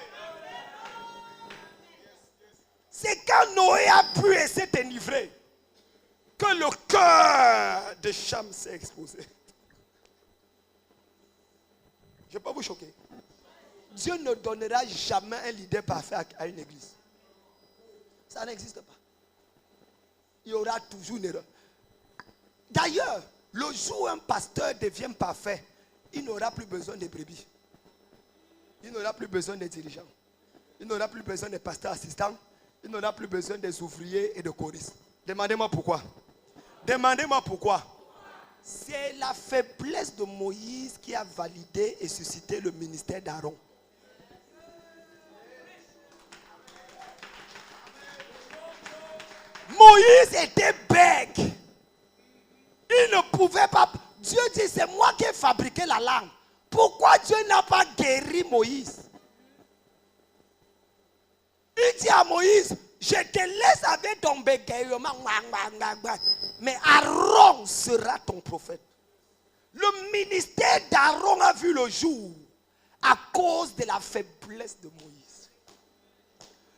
C'est quand Noé a pu et s'est enivré que le cœur de Cham s'est exposé. Je ne vais pas vous choquer. Dieu ne donnera jamais un leader parfait à une église. Ça n'existe pas. Il y aura toujours une erreur. D'ailleurs, le jour où un pasteur devient parfait, il n'aura plus besoin de brebis. Il n'aura plus besoin des dirigeants. Il n'aura plus besoin des pasteurs assistants. Il n'aura plus besoin des ouvriers et de choristes. Demandez-moi pourquoi. Demandez-moi pourquoi. C'est la faiblesse de Moïse qui a validé et suscité le ministère d'Aaron. Moïse était bègue. Il ne pouvait pas. Dieu dit, c'est moi qui ai fabriqué la langue. Pourquoi Dieu n'a pas guéri Moïse? Il dit à Moïse, je te laisse avec ton bégaiement, mais Aaron sera ton prophète. Le ministère d'Aaron a vu le jour à cause de la faiblesse de Moïse.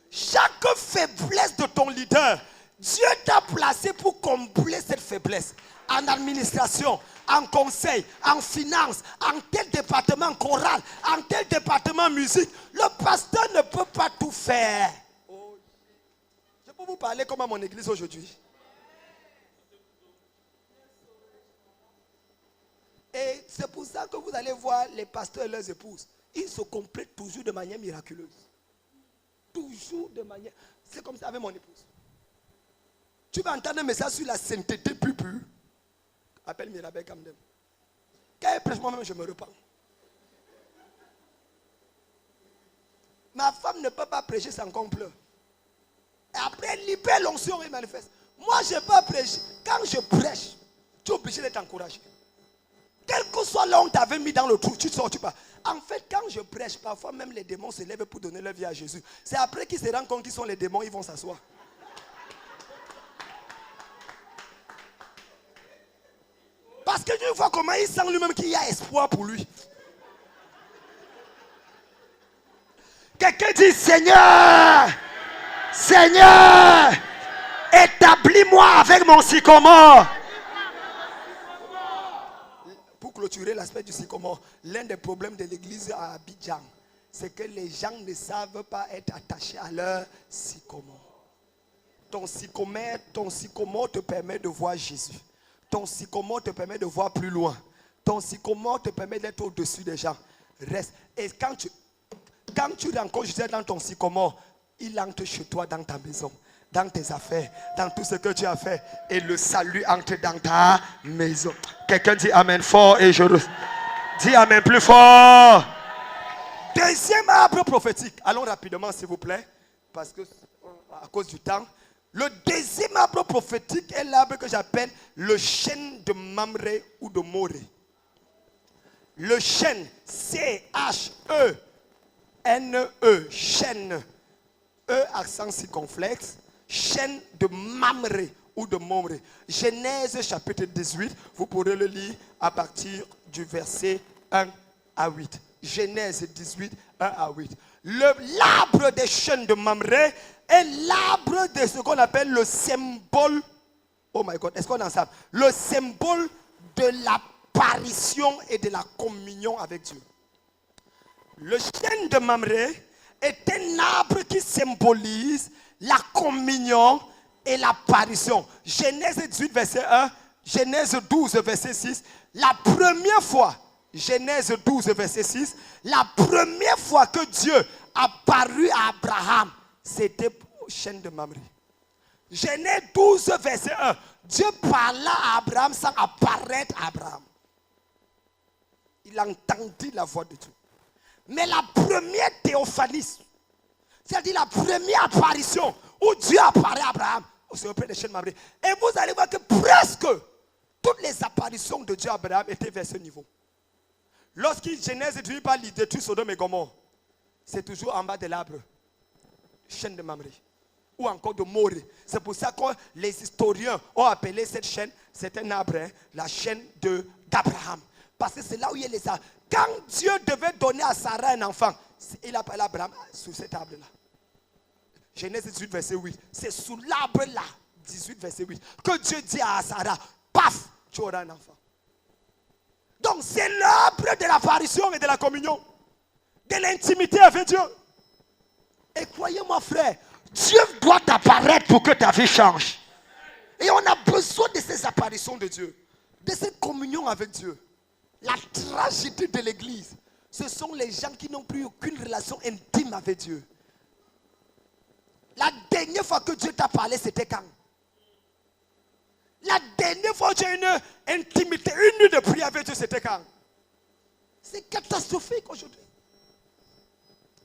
Chaque faiblesse de ton leader, Dieu t'a placé pour combler cette faiblesse. En administration, en conseil, en finance, en tel département choral, en tel département musique. Le pasteur ne peut pas tout faire. Je peux vous parler comme à mon église aujourd'hui. Et c'est pour ça que vous allez voir les pasteurs et leurs épouses. Ils se complètent toujours de manière miraculeuse. Toujours de manière... C'est comme ça avec mon épouse. Tu vas entendre un message sur la sainteté plus pure. Appelle Mirabel Kamdem. Quand elle prêche, moi-même, je me repens. Ma femme ne peut pas prêcher sans qu'on pleure. Et après, elle libère l'onction et manifeste. Moi, je ne peux pas prêcher. Quand je prêche, tu es obligé d'être encouragé. Quel que soit là où on t'avait mis dans le trou, tu ne sors pas. En fait, quand je prêche, parfois même les démons se lèvent pour donner leur vie à Jésus. C'est après qu'ils se rendent compte qu'ils sont les démons, ils vont s'asseoir. Parce que Dieu voit comment il sent lui-même qu'il y a espoir pour lui. Quelqu'un dit, Seigneur, Seigneur, établis-moi avec mon sycomore. Pour clôturer l'aspect du sycomore, l'un des problèmes de l'église à Abidjan, c'est que les gens ne savent pas être attachés à leur sycomore. Ton sycomore te permet de voir Jésus. Ton sycomore te permet de voir plus loin. Ton sycomore te permet d'être au-dessus des gens. reste. Et quand tu rencontres Jésus dans ton sycomore, il entre chez toi dans ta maison, dans tes affaires, dans tout ce que tu as fait. Et le salut entre dans ta maison. Quelqu'un dit Amen fort et je dis Amen plus fort. Deuxième arbre prophétique. Allons rapidement s'il vous plaît, parce que à cause du temps. Le deuxième arbre prophétique est l'arbre que j'appelle le chêne de Mamré ou de Moré. Le chêne, C-H-E-N-E, chêne, E accent circonflexe, chêne de Mamré ou de Moré. Genèse chapitre 18, vous pourrez le lire à partir du verset 1 à 8. Genèse 18, 1 à 8. L'arbre des chênes de Mamré est l'arbre de ce qu'on appelle le symbole. Oh my God, est-ce qu'on est ensemble? Le symbole de l'apparition et de la communion avec Dieu. Le chêne de Mamré est un arbre qui symbolise la communion et l'apparition. Genèse 18, verset 1, Genèse 12, verset 6. La première fois, Genèse 12, verset 6, la première fois que Dieu apparut à Abraham, c'était au chêne de Mamré. Genèse 12, verset 1, Dieu parla à Abraham sans apparaître à Abraham. Il entendit la voix de Dieu. Mais la première théophanie, c'est-à-dire la première apparition où Dieu apparaît à Abraham, c'est auprès des chênes de Mamré. Et vous allez voir que presque toutes les apparitions de Dieu à Abraham étaient vers ce niveau. Lorsqu'il Genèse dit par il détruit Sodome et Gomorrhe, c'est toujours en bas de l'arbre, chêne de Mamré, ou encore de Moré. C'est pour ça que les historiens ont appelé cette chaîne, c'est un arbre, hein, la chaîne d'Abraham. Parce que c'est là où il y a les arbres. Quand Dieu devait donner à Sarah un enfant, il appelle Abraham sous cet arbre-là. Genèse 18, verset 8. C'est sous l'arbre-là, 18, verset 8, que Dieu dit à Sarah, paf, tu auras un enfant. Donc c'est l'arbre de l'apparition et de la communion, de l'intimité avec Dieu. Et croyez-moi frère, Dieu doit apparaître pour que ta vie change. Et on a besoin de ces apparitions de Dieu, de cette communion avec Dieu. La tragédie de l'église, ce sont les gens qui n'ont plus aucune relation intime avec Dieu. La dernière fois que Dieu t'a parlé, c'était quand? La dernière fois que tu as une intimité, une nuit de prière avec Dieu, c'était quand? C'est catastrophique aujourd'hui.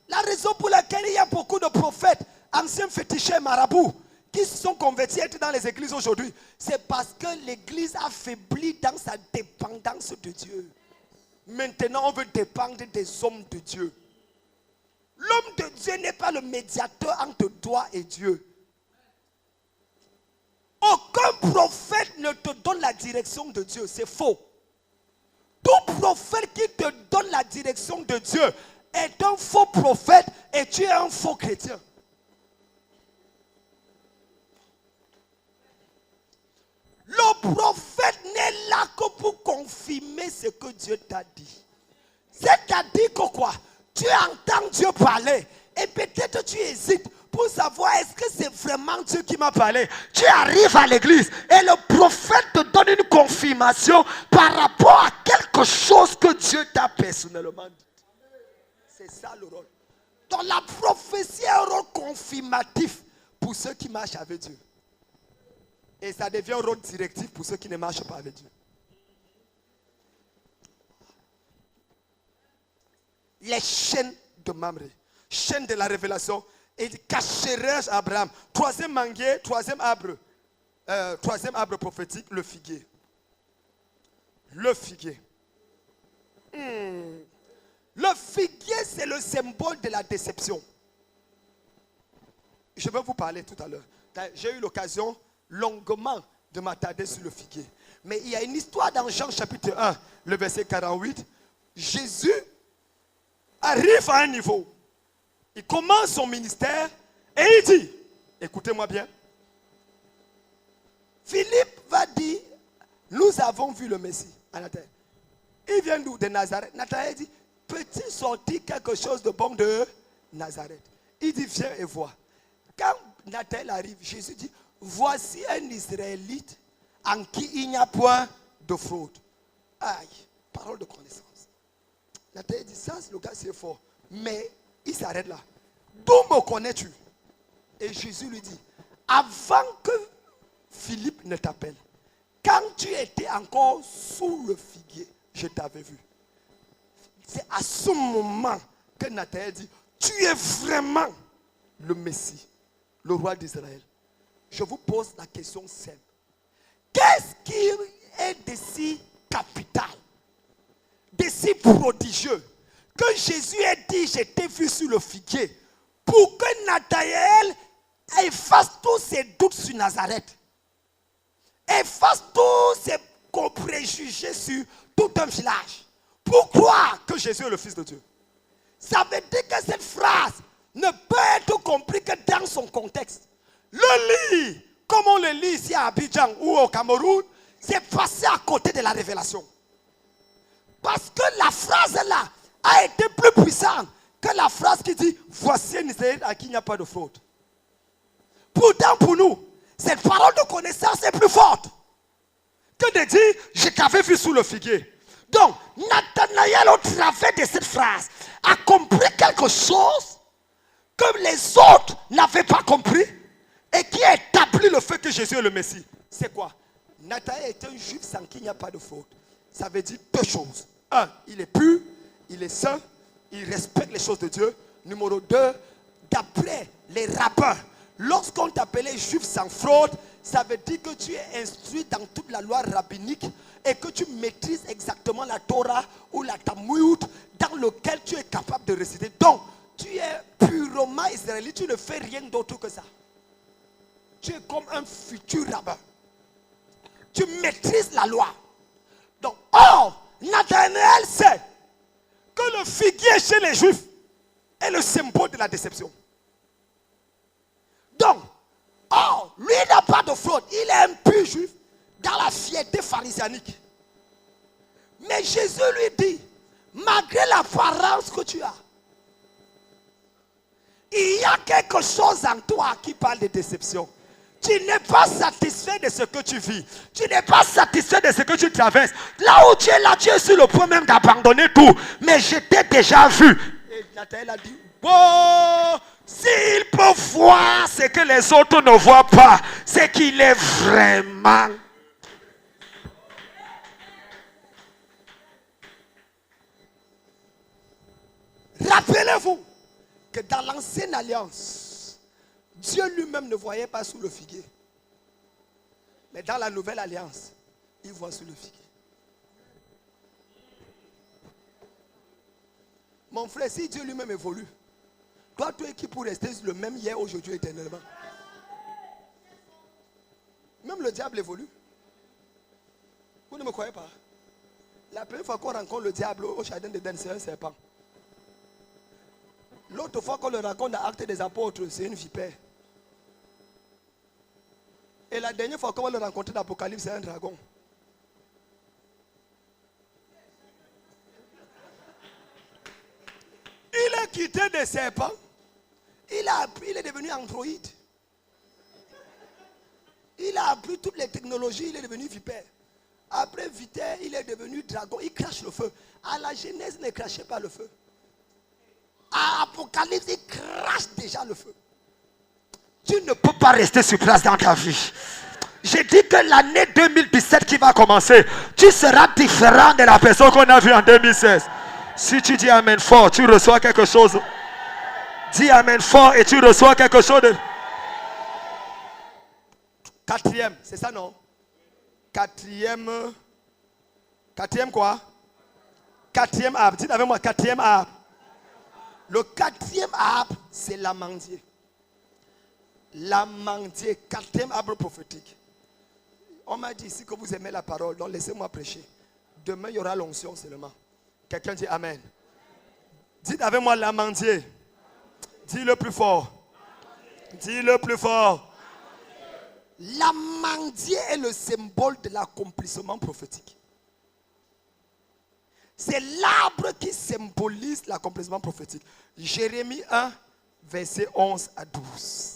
La raison pour laquelle il y a beaucoup de prophètes, anciens féticheurs, marabouts, qui se sont convertis à être dans les églises aujourd'hui, c'est parce que l'église a faibli dans sa dépendance de Dieu. Maintenant, on veut dépendre des hommes de Dieu. L'homme de Dieu n'est pas le médiateur entre toi et Dieu. Aucun prophète ne te donne la direction de Dieu, c'est faux. Tout prophète qui te donne la direction de Dieu est un faux prophète et tu es un faux chrétien. Le prophète n'est là que pour confirmer ce que Dieu t'a dit. C'est-à-dire que quoi? Tu entends Dieu parler et peut-être tu hésites pour savoir est-ce que c'est vraiment Dieu qui m'a parlé. Tu arrives à l'église et le prophète te donne une confirmation par rapport à quelque chose que Dieu t'a personnellement dit. C'est ça le rôle. Donc la prophétie est un rôle confirmatif pour ceux qui marchent avec Dieu. Et ça devient un rôle directif pour ceux qui ne marchent pas avec Dieu. Les chaînes de Mamré, chaînes de la révélation, et cacherait Abraham. Troisième manguier, troisième arbre prophétique, le figuier. Le figuier. Le figuier, c'est le symbole de la déception. Je vais vous parler tout à l'heure. J'ai eu l'occasion longuement de m'attarder sur le figuier. Mais il y a une histoire dans Jean chapitre 1, le verset 48. Jésus arrive à un niveau. Il commence son ministère et il dit, écoutez-moi bien, Philippe va dire, nous avons vu le Messie à Nathanaël. Il vient d'où? De Nazareth. Nathanaël dit, peut-il sortir quelque chose de bon de Nazareth? Il dit, viens et vois. Quand Nathanaël arrive, Jésus dit, voici un Israélite en qui il n'y a point de fraude. Aïe, parole de connaissance. Nathanaël dit, ça, le gars, c'est fort. Mais il s'arrête là. D'où me connais-tu? Et Jésus lui dit, avant que Philippe ne t'appelle, quand tu étais encore sous le figuier, je t'avais vu. C'est à ce moment que Nathanaël dit, tu es vraiment le Messie, le roi d'Israël. Je vous pose la question simple. Qu'est-ce qui est de si capital, de si prodigieux, que Jésus ait dit, je t'ai vu sur le figuier, pour que Nathanaël efface tous ses doutes sur Nazareth, efface tous ses préjugés sur tout un village, pour croire que Jésus est le Fils de Dieu? Ça veut dire que cette phrase ne peut être comprise que dans son contexte. Le lire, comme on le lit ici à Abidjan ou au Cameroun, c'est passé à côté de la révélation. Parce que la phrase là a été plus puissante que la phrase qui dit « Voici un Israël à qui il n'y a pas de fraude ». Pourtant pour nous, cette parole de connaissance est plus forte que de dire « Je t'avais vu sous le figuier ». Donc, Nathanaël, au travers de cette phrase, a compris quelque chose que les autres n'avaient pas compris et qui a établi le fait que Jésus est le Messie. C'est quoi? Nathanaël est un juif sans qui il n'y a pas de faute. Ça veut dire deux choses. Un, il est pur, il est saint, il respecte les choses de Dieu. Numéro deux, d'après les rabbins, lorsqu'on t'appelait juif sans fraude, ça veut dire que tu es instruit dans toute la loi rabbinique et que tu maîtrises exactement la Torah ou la Talmud dans lequel tu es capable de réciter. Donc, tu es purement israélite, tu ne fais rien d'autre que ça. Tu es comme un futur rabbin. Tu maîtrises la loi. Donc, or, Nathanaël sait que le figuier chez les Juifs est le symbole de la déception. Donc, or, lui n'a pas de fraude. Il est un pur juif dans la fierté pharisianique. Mais Jésus lui dit, malgré l'apparence que tu as, il y a quelque chose en toi qui parle de déception. Tu n'es pas satisfait de ce que tu vis. Tu n'es pas satisfait de ce que tu traverses. Là où tu es là, tu es sur le point même d'abandonner tout. Mais je t'ai déjà vu. Et Nathanaël a dit, bon, s'il peut voir ce que les autres ne voient pas, c'est qu'il est vraiment. Rappelez-vous que dans l'ancienne alliance, Dieu lui-même ne voyait pas sous le figuier. Mais dans la nouvelle alliance, il voit sous le figuier. Mon frère, si Dieu lui-même évolue, toi, tu es qui pour rester le même hier, aujourd'hui, éternellement? Même le diable évolue. Vous ne me croyez pas? La première fois qu'on rencontre le diable au jardin d'Éden, c'est un serpent. L'autre fois qu'on le rencontre dans Actes des Apôtres, c'est une vipère. Et la dernière fois qu'on va le rencontrer dans l'Apocalypse, c'est un dragon. Il est quitté des serpents. Il est devenu androïde. Il a appris toutes les technologies, il est devenu vipère. Après vipère, il est devenu dragon. Il crache le feu. À la Genèse, il ne crachait pas le feu. À Apocalypse, il crache déjà le feu. Tu ne peux pas rester sur place dans ta vie. J'ai dit que l'année 2017 qui va commencer, tu seras différent de la personne qu'on a vue en 2016. Si tu dis Amen fort, tu reçois quelque chose. Dis Amen fort et tu reçois quelque chose de... Quatrième, c'est ça non? Quatrième quoi? Quatrième arbre, dites avec moi, quatrième arbre. Le quatrième arbre, c'est l'amandier. L'amandier, quatrième arbre prophétique. On m'a dit ici que vous aimez la parole, donc laissez-moi prêcher. Demain, il y aura l'onction seulement. Quelqu'un dit Amen. Dites avec moi l'amandier. Dis le plus fort. Dis le plus fort. L'amandier est le symbole de l'accomplissement prophétique. C'est l'arbre qui symbolise l'accomplissement prophétique. Jérémie 1, verset 11 à 12.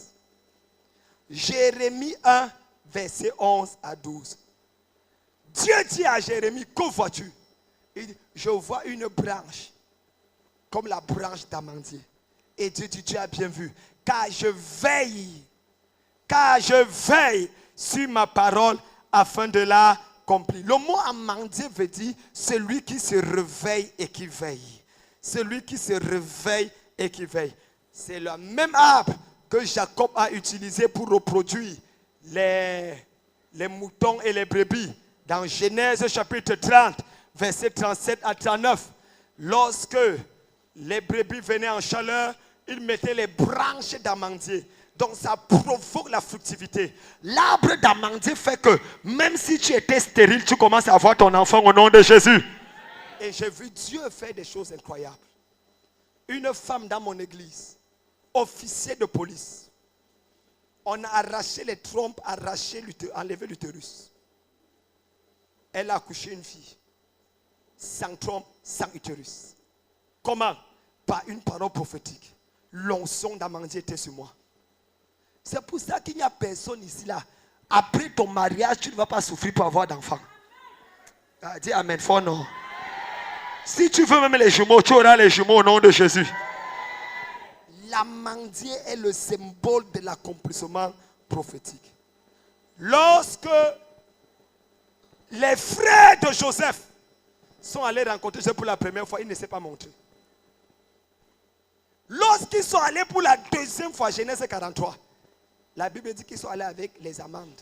Jérémie 1, verset 11 à 12. Dieu dit à Jérémie, que vois-tu? Il dit, je vois une branche comme la branche d'amandier. Et Dieu dit, tu as bien vu, car je veille sur ma parole afin de l'accomplir. Le mot amandier veut dire celui qui se réveille et qui veille. Celui qui se réveille et qui veille. C'est le même arbre que Jacob a utilisé pour reproduire les moutons et les brebis. Dans Genèse chapitre 30, versets 37 à 39, lorsque les brebis venaient en chaleur, ils mettaient les branches d'amandier. Donc ça provoque la fructivité. L'arbre d'amandier fait que même si tu étais stérile, tu commences à avoir ton enfant au nom de Jésus. Et j'ai vu Dieu faire des choses incroyables. Une femme dans mon église, officier de police, on a arraché les trompes, enlevé l'utérus. Elle a accouché une fille, sans trompe, sans utérus. Comment? Par une parole prophétique. L'onction d'amandier était sur moi. C'est pour ça qu'il n'y a personne ici là. Après ton mariage, tu ne vas pas souffrir pour avoir d'enfants. Dis amen fort non. Si tu veux même les jumeaux, tu auras les jumeaux au nom de Jésus. L'amandier est le symbole de l'accomplissement prophétique. Lorsque les frères de Joseph sont allés rencontrer Joseph pour la première fois, il ne s'est pas montré. Lorsqu'ils sont allés pour la deuxième fois, Genèse 43, la Bible dit qu'ils sont allés avec les amandes.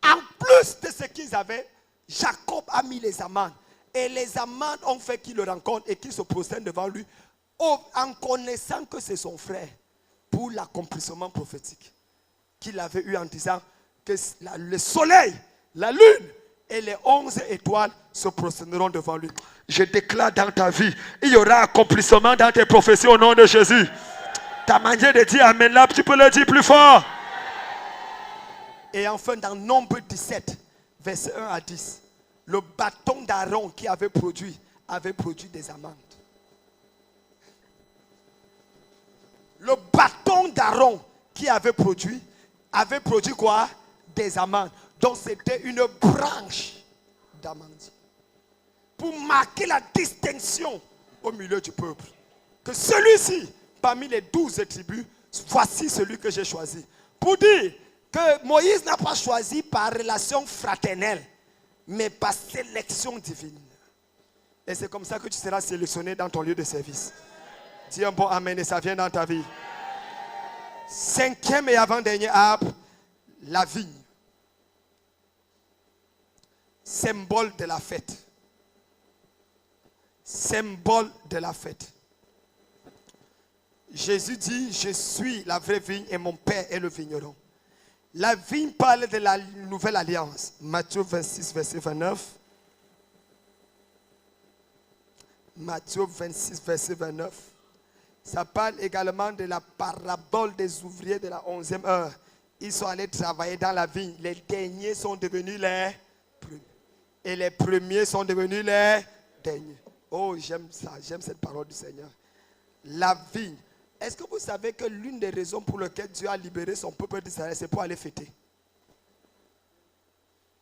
En plus de ce qu'ils avaient, Jacob a mis les amandes. Et les amandes ont fait qu'il le rencontre et qu'il se prosterne devant lui en connaissant que c'est son frère pour l'accomplissement prophétique qu'il avait eu en disant que le soleil, la lune et les 11 étoiles se prosterneront devant lui. Je déclare dans ta vie, il y aura accomplissement dans tes prophéties au nom de Jésus. Ta manière de dire amen là, tu peux le dire plus fort. Et enfin dans Nombre 17, verset 1 à 10, le bâton d'Aaron qui avait produit des amandes. Le bâton d'Aaron qui avait produit quoi? Des amandes. Donc c'était une branche d'amandier. Pour marquer la distinction au milieu du peuple. Que celui-ci, parmi les 12 tribus, voici celui que j'ai choisi. Pour dire que Moïse n'a pas choisi par relation fraternelle, mais par sélection divine. Et c'est comme ça que tu seras sélectionné dans ton lieu de service. Dis un bon amen et ça vient dans ta vie. Cinquième et avant-dernier arbre, la vigne. Symbole de la fête. Symbole de la fête. Jésus dit, je suis la vraie vigne et mon Père est le vigneron. La vigne parle de la nouvelle alliance. Matthieu 26, verset 29. Matthieu 26, verset 29. Ça parle également de la parabole des ouvriers de la 11e heure. Ils sont allés travailler dans la vigne. Les derniers sont devenus les premiers. Et les premiers sont devenus les derniers. Oh, j'aime ça. J'aime cette parole du Seigneur. La vigne. Est-ce que vous savez que l'une des raisons pour lesquelles Dieu a libéré son peuple d'Israël, c'est pour aller fêter?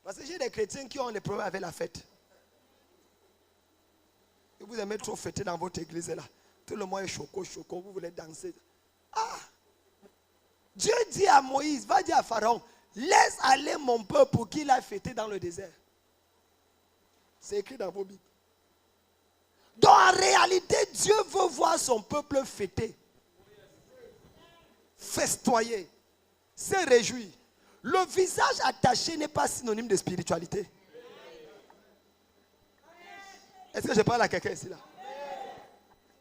Parce que j'ai des chrétiens qui ont des problèmes avec la fête. Et vous aimez trop fêter dans votre église là. Tout le monde est choco, vous voulez danser. Ah! Dieu dit à Moïse, va dire à Pharaon, laisse aller mon peuple pour qu'il aille fêter dans le désert. C'est écrit dans vos Bibles. Donc en réalité, Dieu veut voir son peuple fêter. Festoyer. Se réjouir. Le visage attaché n'est pas synonyme de spiritualité. Est-ce que je parle à quelqu'un ici là?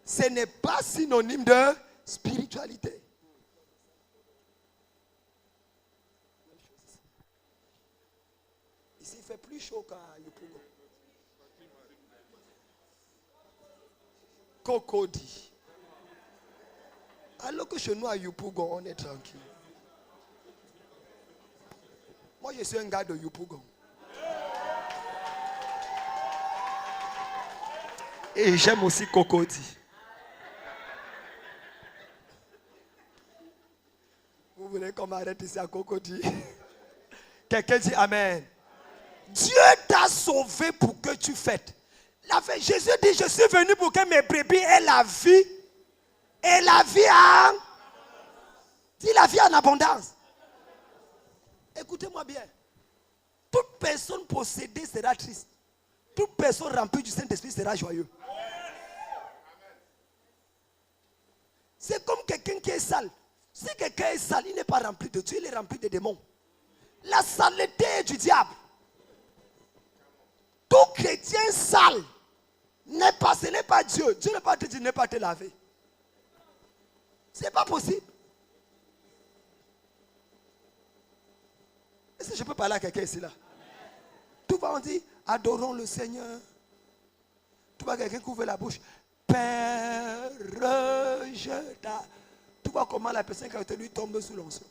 Ce n'est pas synonyme de spiritualité. Ici, il fait plus chaud qu'à Yopougon. Cocody. Alors que chez nous à Yopougon, on est tranquille. Moi, je suis un gars de Yopougon. Et j'aime aussi Cocody. Vous voulez qu'on m'arrête ici à Cocody? Quelqu'un dit Amen. Dieu t'a sauvé pour que tu fêtes. Jésus dit, je suis venu pour que mes brebis aient la vie. Et la vie en... Dis la vie en abondance. Écoutez-moi bien. Toute personne possédée sera triste. Toute personne remplie du Saint-Esprit sera joyeux. C'est comme quelqu'un qui est sale. Si quelqu'un est sale, il n'est pas rempli de Dieu, il est rempli de démons. La saleté est du diable. Tout chrétien sale, ce n'est pas Dieu. Dieu ne va pas te dire ne pas te laver. Ce n'est pas possible. Est-ce que je peux parler à quelqu'un ici là? Tout va, on dit, adorons le Seigneur. Tu vois quelqu'un qui ouvre la bouche. Père, tu vois comment la personne qui a lui tombe sous l'onction.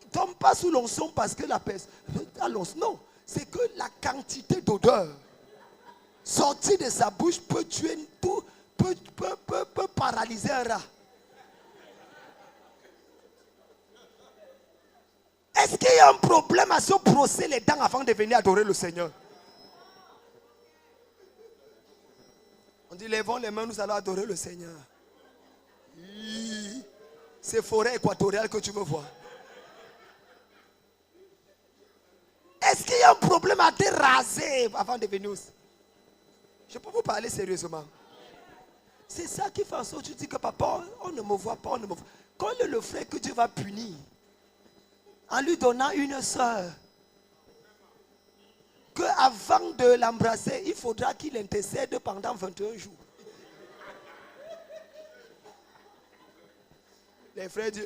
Il ne tombe pas sous l'onction parce que la personne... Non, c'est que la quantité d'odeur sortie de sa bouche peut tuer tout, peut paralyser un rat. Est-ce qu'il y a un problème à se brosser les dents avant de venir adorer le Seigneur? On dit, lèvons les mains, nous allons adorer le Seigneur. C'est forêt équatoriale que tu veux voir. Est-ce qu'il y a un problème à te raser avant de venir aussi? Je peux vous parler sérieusement. C'est ça qui fait en sorte que tu dis que papa, on ne me voit pas, on ne me voit. Quand le frère que Dieu va punir, en lui donnant une soeur, qu'avant de l'embrasser, il faudra qu'il intercède pendant 21 jours. Les frères disent,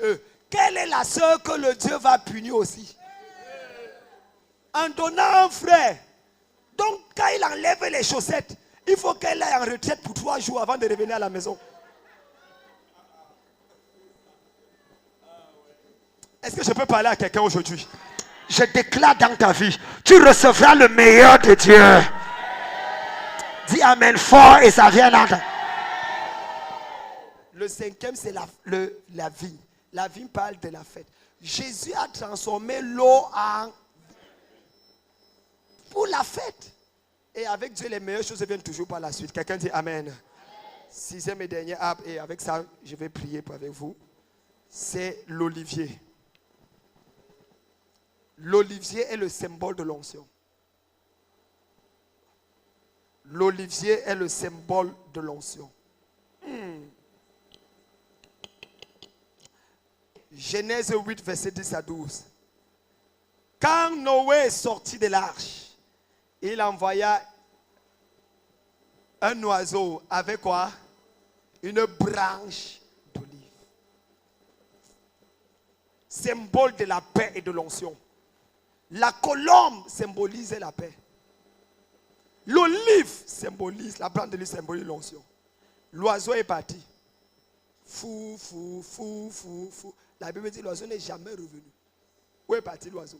quelle est la soeur que le Dieu va punir aussi? En donnant un frère. Donc quand il enlève les chaussettes, il faut qu'elle aille en retraite pour 3 jours avant de revenir à la maison. Est-ce que je peux parler à quelqu'un aujourd'hui? Je déclare dans ta vie, tu recevras le meilleur de Dieu. Dis amen fort et ça vient dans ta... Le 5e, c'est la vigne. La vigne parle de la fête. Jésus a transformé l'eau en... pour la fête. Et avec Dieu, les meilleures choses viennent toujours par la suite. Quelqu'un dit amen. 6e et dernier arbre, et avec ça, je vais prier avec vous. C'est l'olivier. L'olivier est le symbole de l'onction. L'olivier est le symbole de l'onction. Genèse 8, verset 10 à 12. Quand Noé est sorti de l'arche, il envoya un oiseau avec quoi? Une branche d'olive. Symbole de la paix et de l'onction. La colombe symbolise la paix. L'olive symbolise, la branche d'olive symbolise l'onction. L'oiseau est parti. Fou, fou, fou, fou, fou. La Bible dit l'oiseau n'est jamais revenu. Où est parti l'oiseau?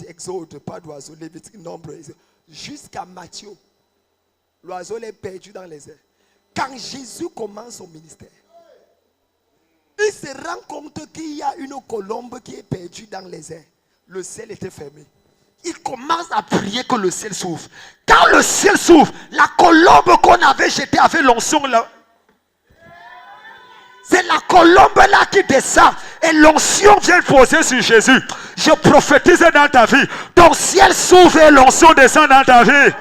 Exode, pas d'oiseau. Lévitique, nombre. Jusqu'à Matthieu. L'oiseau est perdu dans les airs. Quand Jésus commence son ministère, il se rend compte qu'il y a une colombe qui est perdue dans les airs. Le ciel était fermé. Il commence à prier que le ciel s'ouvre. Quand le ciel s'ouvre, la colombe qu'on avait jetée avec l'onction là, c'est la colombe là qui descend et l'onction vient poser sur Jésus. Je prophétise dans ta vie. Ton ciel s'ouvre et l'onction descend dans ta vie.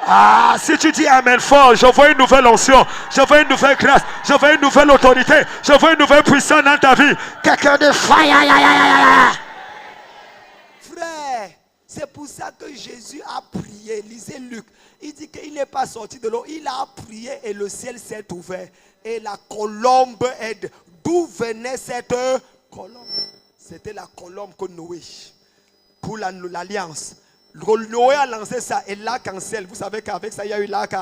Ah, si tu dis amen fort, je vois une nouvelle onction, je vois une nouvelle grâce, je vois une nouvelle autorité, je vois une nouvelle puissance dans ta vie. Quelqu'un de fire. Frère, c'est pour ça que Jésus a prié. Lisez Luc. Il dit qu'il n'est pas sorti de l'eau. Il a prié et le ciel s'est ouvert. Et la colombe est... D'où venait cette colombe? C'était la colombe que Noé, pour l'alliance. Noé a lancé ça et l'arc-en-ciel. Vous savez qu'avec ça, il y a eu l'arc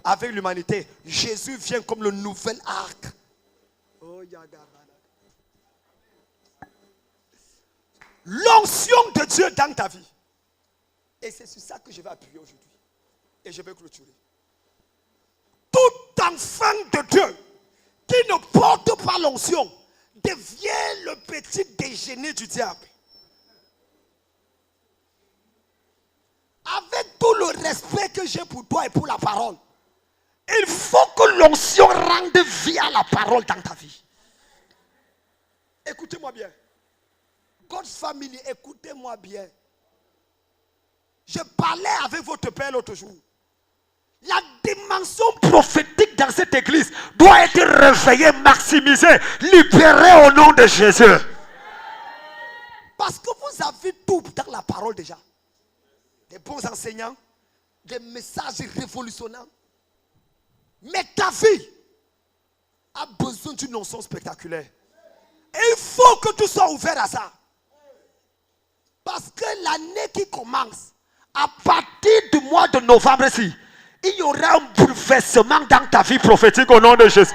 avec l'humanité. Jésus vient comme le nouvel arc. L'onction de Dieu dans ta vie. Et c'est sur ça que je vais appuyer aujourd'hui. Et je vais clôturer. Tout enfant de Dieu qui ne porte pas l'onction devient le petit déjeuner du diable. avec tout le respect que j'ai pour toi et pour la parole, il faut que l'onction rende vie à la parole dans ta vie. Écoutez-moi bien. God's family, écoutez-moi bien. Je parlais avec votre père l'autre jour. La dimension prophétique dans cette église doit être réveillée, maximisée, libérée au nom de Jésus. Parce que vous avez tout dans la parole déjà. Des bons enseignants, des messages révolutionnaires. Mais ta vie a besoin d'une onction spectaculaire. Et il faut que tu sois ouvert à ça. Parce que l'année qui commence, à partir du mois de novembre ici, il y aura un bouleversement dans ta vie prophétique au nom de Jésus.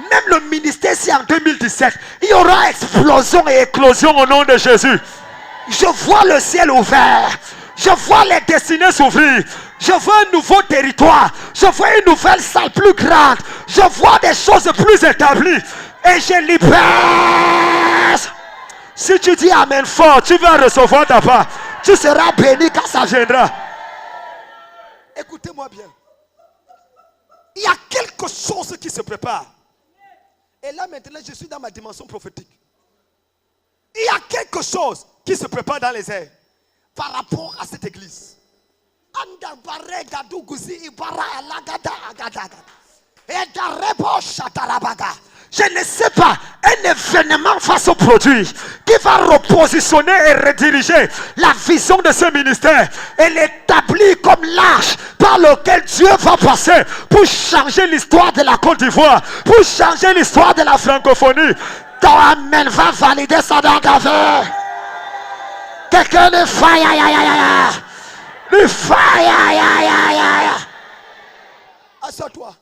Même le ministère, si en 2017, il y aura explosion et éclosion au nom de Jésus. Je vois le ciel ouvert. Je vois les destinées s'ouvrir. Je vois un nouveau territoire. Je vois une nouvelle salle plus grande. Je vois des choses plus établies. Et je libère. Si tu dis Amen fort, tu vas recevoir ta part. Tu seras béni quand ça viendra. Écoutez-moi bien. Il y a quelque chose qui se prépare. Et là maintenant, je suis dans ma dimension prophétique. Il y a quelque chose qui se prépare dans les airs par rapport à cette église. Je ne sais pas, un événement va se produire qui va repositionner et rediriger la vision de ce ministère et l'établir comme l'arche par lequel Dieu va passer pour changer l'histoire de la Côte d'Ivoire, pour changer l'histoire de la francophonie. Ton amen va valider ça dans ta vie. Quelqu'un de fire, le fire. Assois-toi.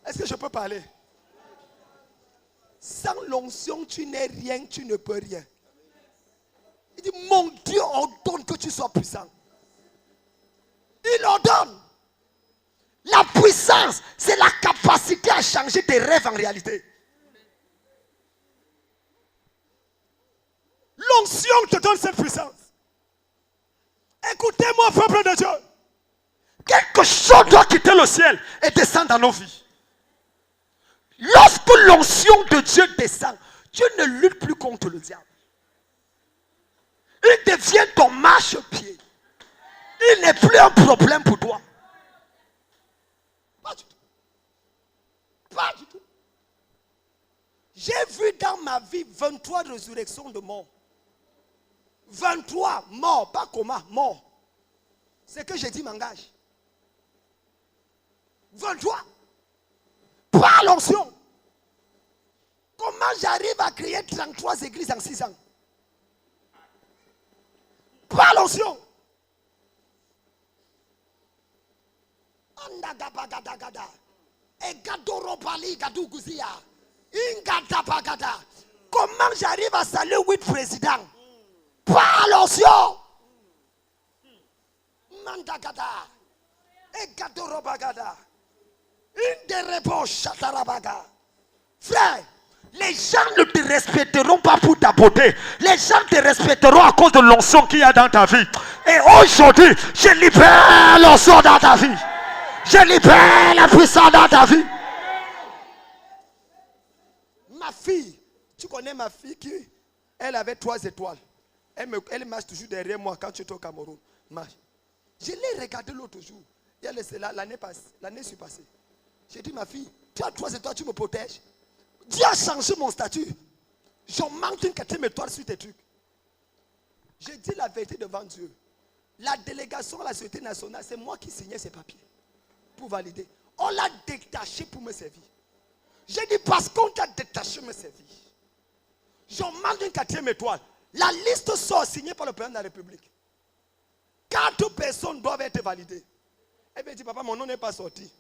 Est-ce que je peux parler? Sans l'onction, tu n'es rien, tu ne peux rien. Il dit, mon Dieu ordonne que tu sois puissant. Il ordonne. La puissance, c'est la capacité à changer tes rêves en réalité. L'onction te donne cette puissance. Écoutez-moi, peuple de Dieu. Quelque chose doit quitter le ciel et descendre dans nos vies. Lorsque l'onction de Dieu descend, Dieu ne lutte plus contre le diable. Il devient ton marche-pied. Il n'est plus un problème pour toi. Pas du tout. Pas du tout. J'ai vu dans ma vie 23 résurrections de morts. 23 morts, pas coma, morts. Ce que j'ai dit m'engage. 23. Par l'onction. Comment j'arrive à créer 33 églises en 6 ans? Par l'onction. Comment j'arrive à saluer 8 présidents? Par l'onction. Mandagada. Egadorobagada. Une des réponses, Chatarabaga. Frère, les gens ne te respecteront pas pour ta beauté. Les gens te respecteront à cause de l'onction qu'il y a dans ta vie. Et aujourd'hui, je libère l'onction dans ta vie. Je libère la puissance dans ta vie. Ma fille, tu connais ma fille qui, elle avait 3 étoiles. Elle marche toujours derrière moi quand tu es au Cameroun. Marche. Je l'ai regardé l'autre jour. L'année s'est passée. J'ai dit, ma fille, tu as 3 étoiles, tu me protèges. Dieu a changé mon statut. Je manque une 4e étoile sur tes trucs. J'ai dit la vérité devant Dieu. La délégation à la Société nationale, c'est moi qui signais ces papiers pour valider. On l'a détaché pour me servir. J'ai dit, parce qu'on t'a détaché me servir. Je manque une 4e étoile. La liste sort signée par le président de la République. 4 personnes doivent être validées. Elle m'a dit, papa, mon nom n'est pas sorti.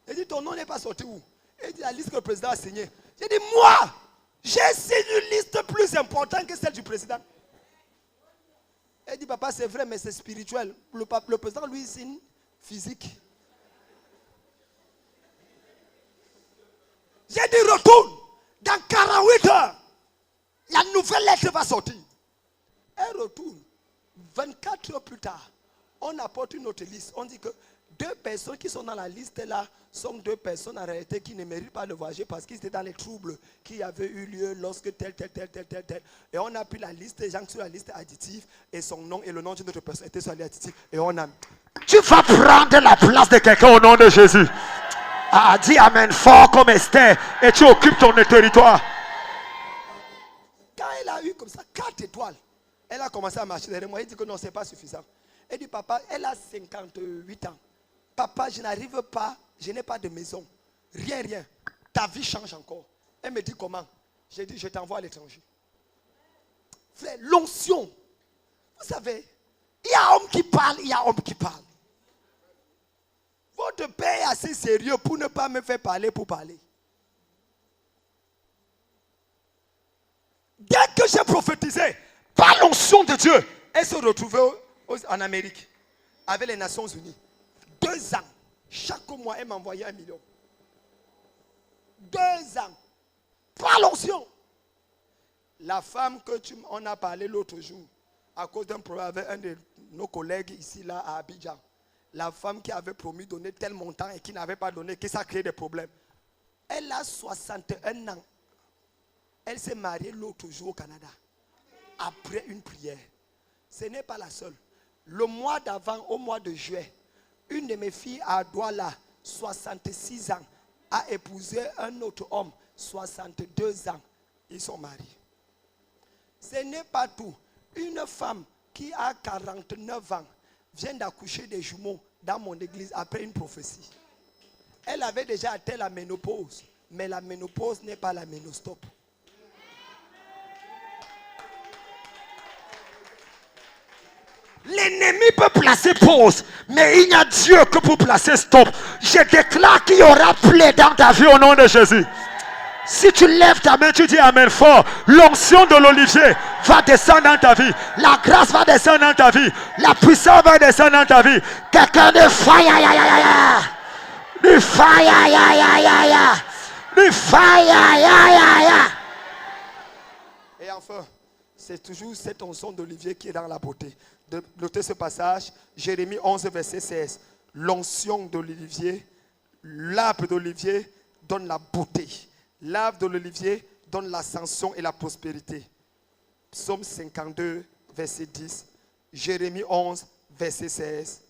Elle dit, ton nom n'est pas sorti où? Elle dit, la liste que le président a signée. J'ai dit, moi, j'ai signé une liste plus importante que celle du président. Elle dit, papa, c'est vrai, mais c'est spirituel. Le président, lui, signe physique. J'ai dit, retourne. Dans 48 heures, la nouvelle lettre va sortir. Elle retourne. 24 heures plus tard, On apporte une autre liste. On dit que 2 personnes qui sont dans la liste là sont 2 personnes en réalité qui ne méritent pas de voyager parce qu'ils étaient dans les troubles qui avaient eu lieu lorsque tel. Et on a pris la liste des gens sur la liste additive et son nom et le nom d'une autre personne était sur la liste additive. Et on a... Tu vas prendre la place de quelqu'un au nom de Jésus. Ah, dis Amen fort comme Esther et tu occupes ton territoire. Quand elle a eu comme ça 4 étoiles, elle a commencé à marcher derrière moi. Elle dit que non, ce n'est pas suffisant. Elle dit, papa, elle a 58 ans. Papa, je n'arrive pas, je n'ai pas de maison. Rien. Ta vie change encore. Elle me dit comment? J'ai dit, je t'envoie à l'étranger. Frère, l'onction. Vous savez, il y a homme qui parle, il y a homme qui parle. Votre père est assez sérieux pour ne pas me faire parler pour parler. Dès que j'ai prophétisé, par l'onction de Dieu, elle se retrouvait en Amérique avec les Nations Unies. 2 ans. Chaque mois, elle m'envoyait 1 million. 2 ans. Par l'onction. La femme que on a parlé l'autre jour, à cause d'un problème avec un de nos collègues ici, là, à Abidjan. La femme qui avait promis de donner tel montant et qui n'avait pas donné, qui ça a créé des problèmes. Elle a 61 ans. Elle s'est mariée l'autre jour au Canada. Après une prière. Ce n'est pas la seule. Le mois d'avant, au mois de juillet, une de mes filles à Douala, 66 ans, a épousé un autre homme, 62 ans. Ils sont mariés. Ce n'est pas tout. Une femme qui a 49 ans vient d'accoucher des jumeaux dans mon église après une prophétie. Elle avait déjà atteint la ménopause, mais la ménopause n'est pas la ménostop. L'ennemi peut placer pause, mais il n'y a Dieu que pour placer stop. Je déclare qu'il y aura plaie dans ta vie au nom de Jésus. Si tu lèves ta main, tu dis Amen fort. L'onction de l'olivier va descendre dans ta vie. La grâce va descendre dans ta vie. La puissance va descendre dans ta vie. Quelqu'un de fire, du fire, du fire. Et enfin, c'est toujours cette onction d'olivier qui est dans la beauté. De noter ce passage, Jérémie 11, verset 16. L'onction de l'olivier, l'arbre d'olivier donne la beauté. L'arbre de l'olivier donne l'ascension et la prospérité. Psaume 52, verset 10. Jérémie 11, verset 16.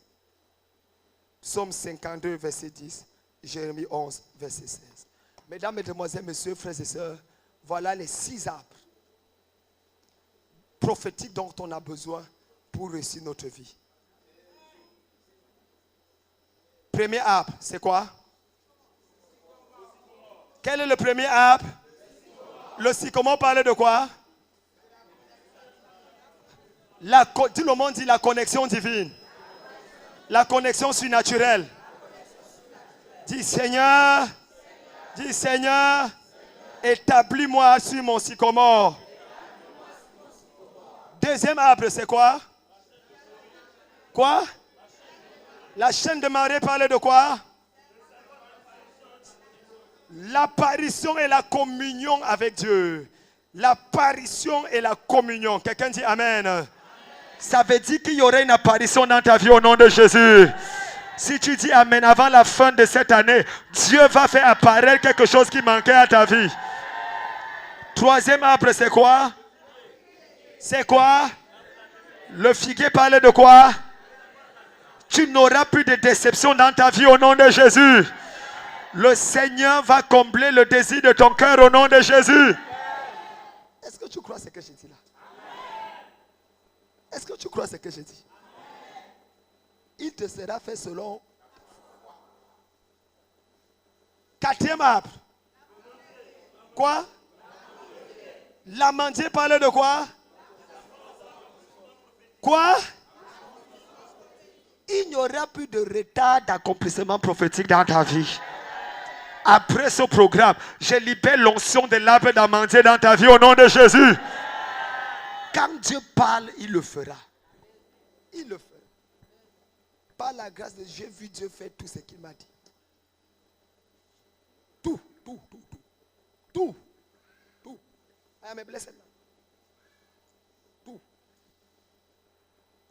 Psaume 52, verset 10. Jérémie 11, verset 16. Mesdames, mesdemoiselles, messieurs, frères et sœurs, voilà les 6 arbres prophétiques dont on a besoin pour réussir notre vie. Premier arbre, c'est quoi? Quel est le premier arbre? Le sycomore parlait de quoi? Tout le monde dit la connexion divine. La connexion surnaturelle. Dis Seigneur, établis-moi sur mon sycomore. Deuxième arbre, c'est quoi? Quoi? La chaîne de marée parlait de quoi? L'apparition et la communion avec Dieu. L'apparition et la communion. Quelqu'un dit Amen. Amen. Ça veut dire qu'il y aurait une apparition dans ta vie au nom de Jésus. Si tu dis Amen avant la fin de cette année, Dieu va faire apparaître quelque chose qui manquait à ta vie. Troisième arbre, c'est quoi? C'est quoi? Le figuier parlait de quoi? Tu n'auras plus de déception dans ta vie au nom de Jésus. Le Seigneur va combler le désir de ton cœur au nom de Jésus. Est-ce que tu crois ce que je dis là? Est-ce que tu crois ce que je dis? Il te sera fait selon. Quatrième arbre. Quoi? L'amandier parlait de quoi? Quoi? Il n'y aura plus de retard D'accomplissement prophétique dans ta vie. Après ce programme, je libère l'onction de l'arbre d'amandier dans ta vie au nom de Jésus. Quand Dieu parle, il le fera. Il le fera. Par la grâce de Dieu, j'ai vu Dieu faire tout ce qu'il m'a dit. Tout. I am a blessed man. Tout.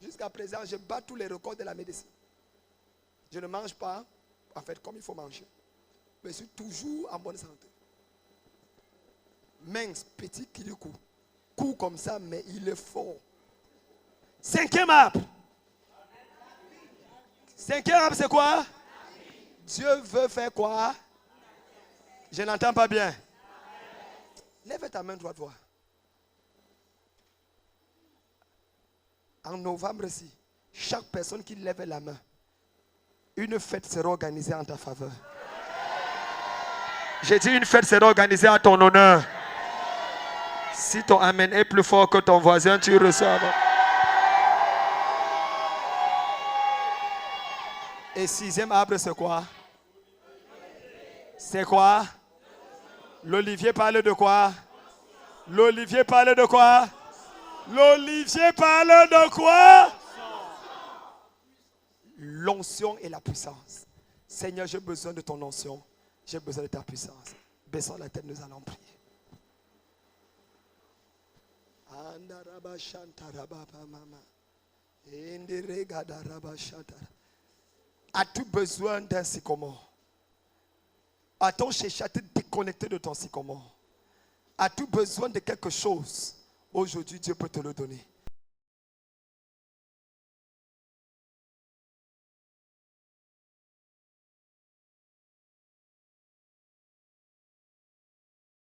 Jusqu'à présent, je bats tous les records de la médecine. Je ne mange pas, en fait, comme il faut manger. Mais je suis toujours en bonne santé. Mince, petit kilikou. Court comme ça, mais il est fort. 5e arbre. 5e arbre, c'est quoi? Dieu veut faire quoi? Je n'entends pas bien. Lève ta main droite, voir. En novembre-ci, chaque personne qui lève la main, une fête sera organisée en ta faveur. J'ai dit une fête sera organisée à ton honneur. Si ton amen est plus fort que ton voisin, tu reçois. Et 6e arbre, c'est quoi? C'est quoi? L'olivier parle de quoi? L'olivier parle de quoi? L'olivier parle de quoi? L'onction et la puissance. Seigneur, j'ai besoin de ton onction. J'ai besoin de ta puissance. Baissons la tête, nous allons prier. As-tu besoin d'un sycomore? A-t-on cherché à te déconnecter de ton sycomore? As-tu besoin de quelque chose? Aujourd'hui, Dieu peut te le donner.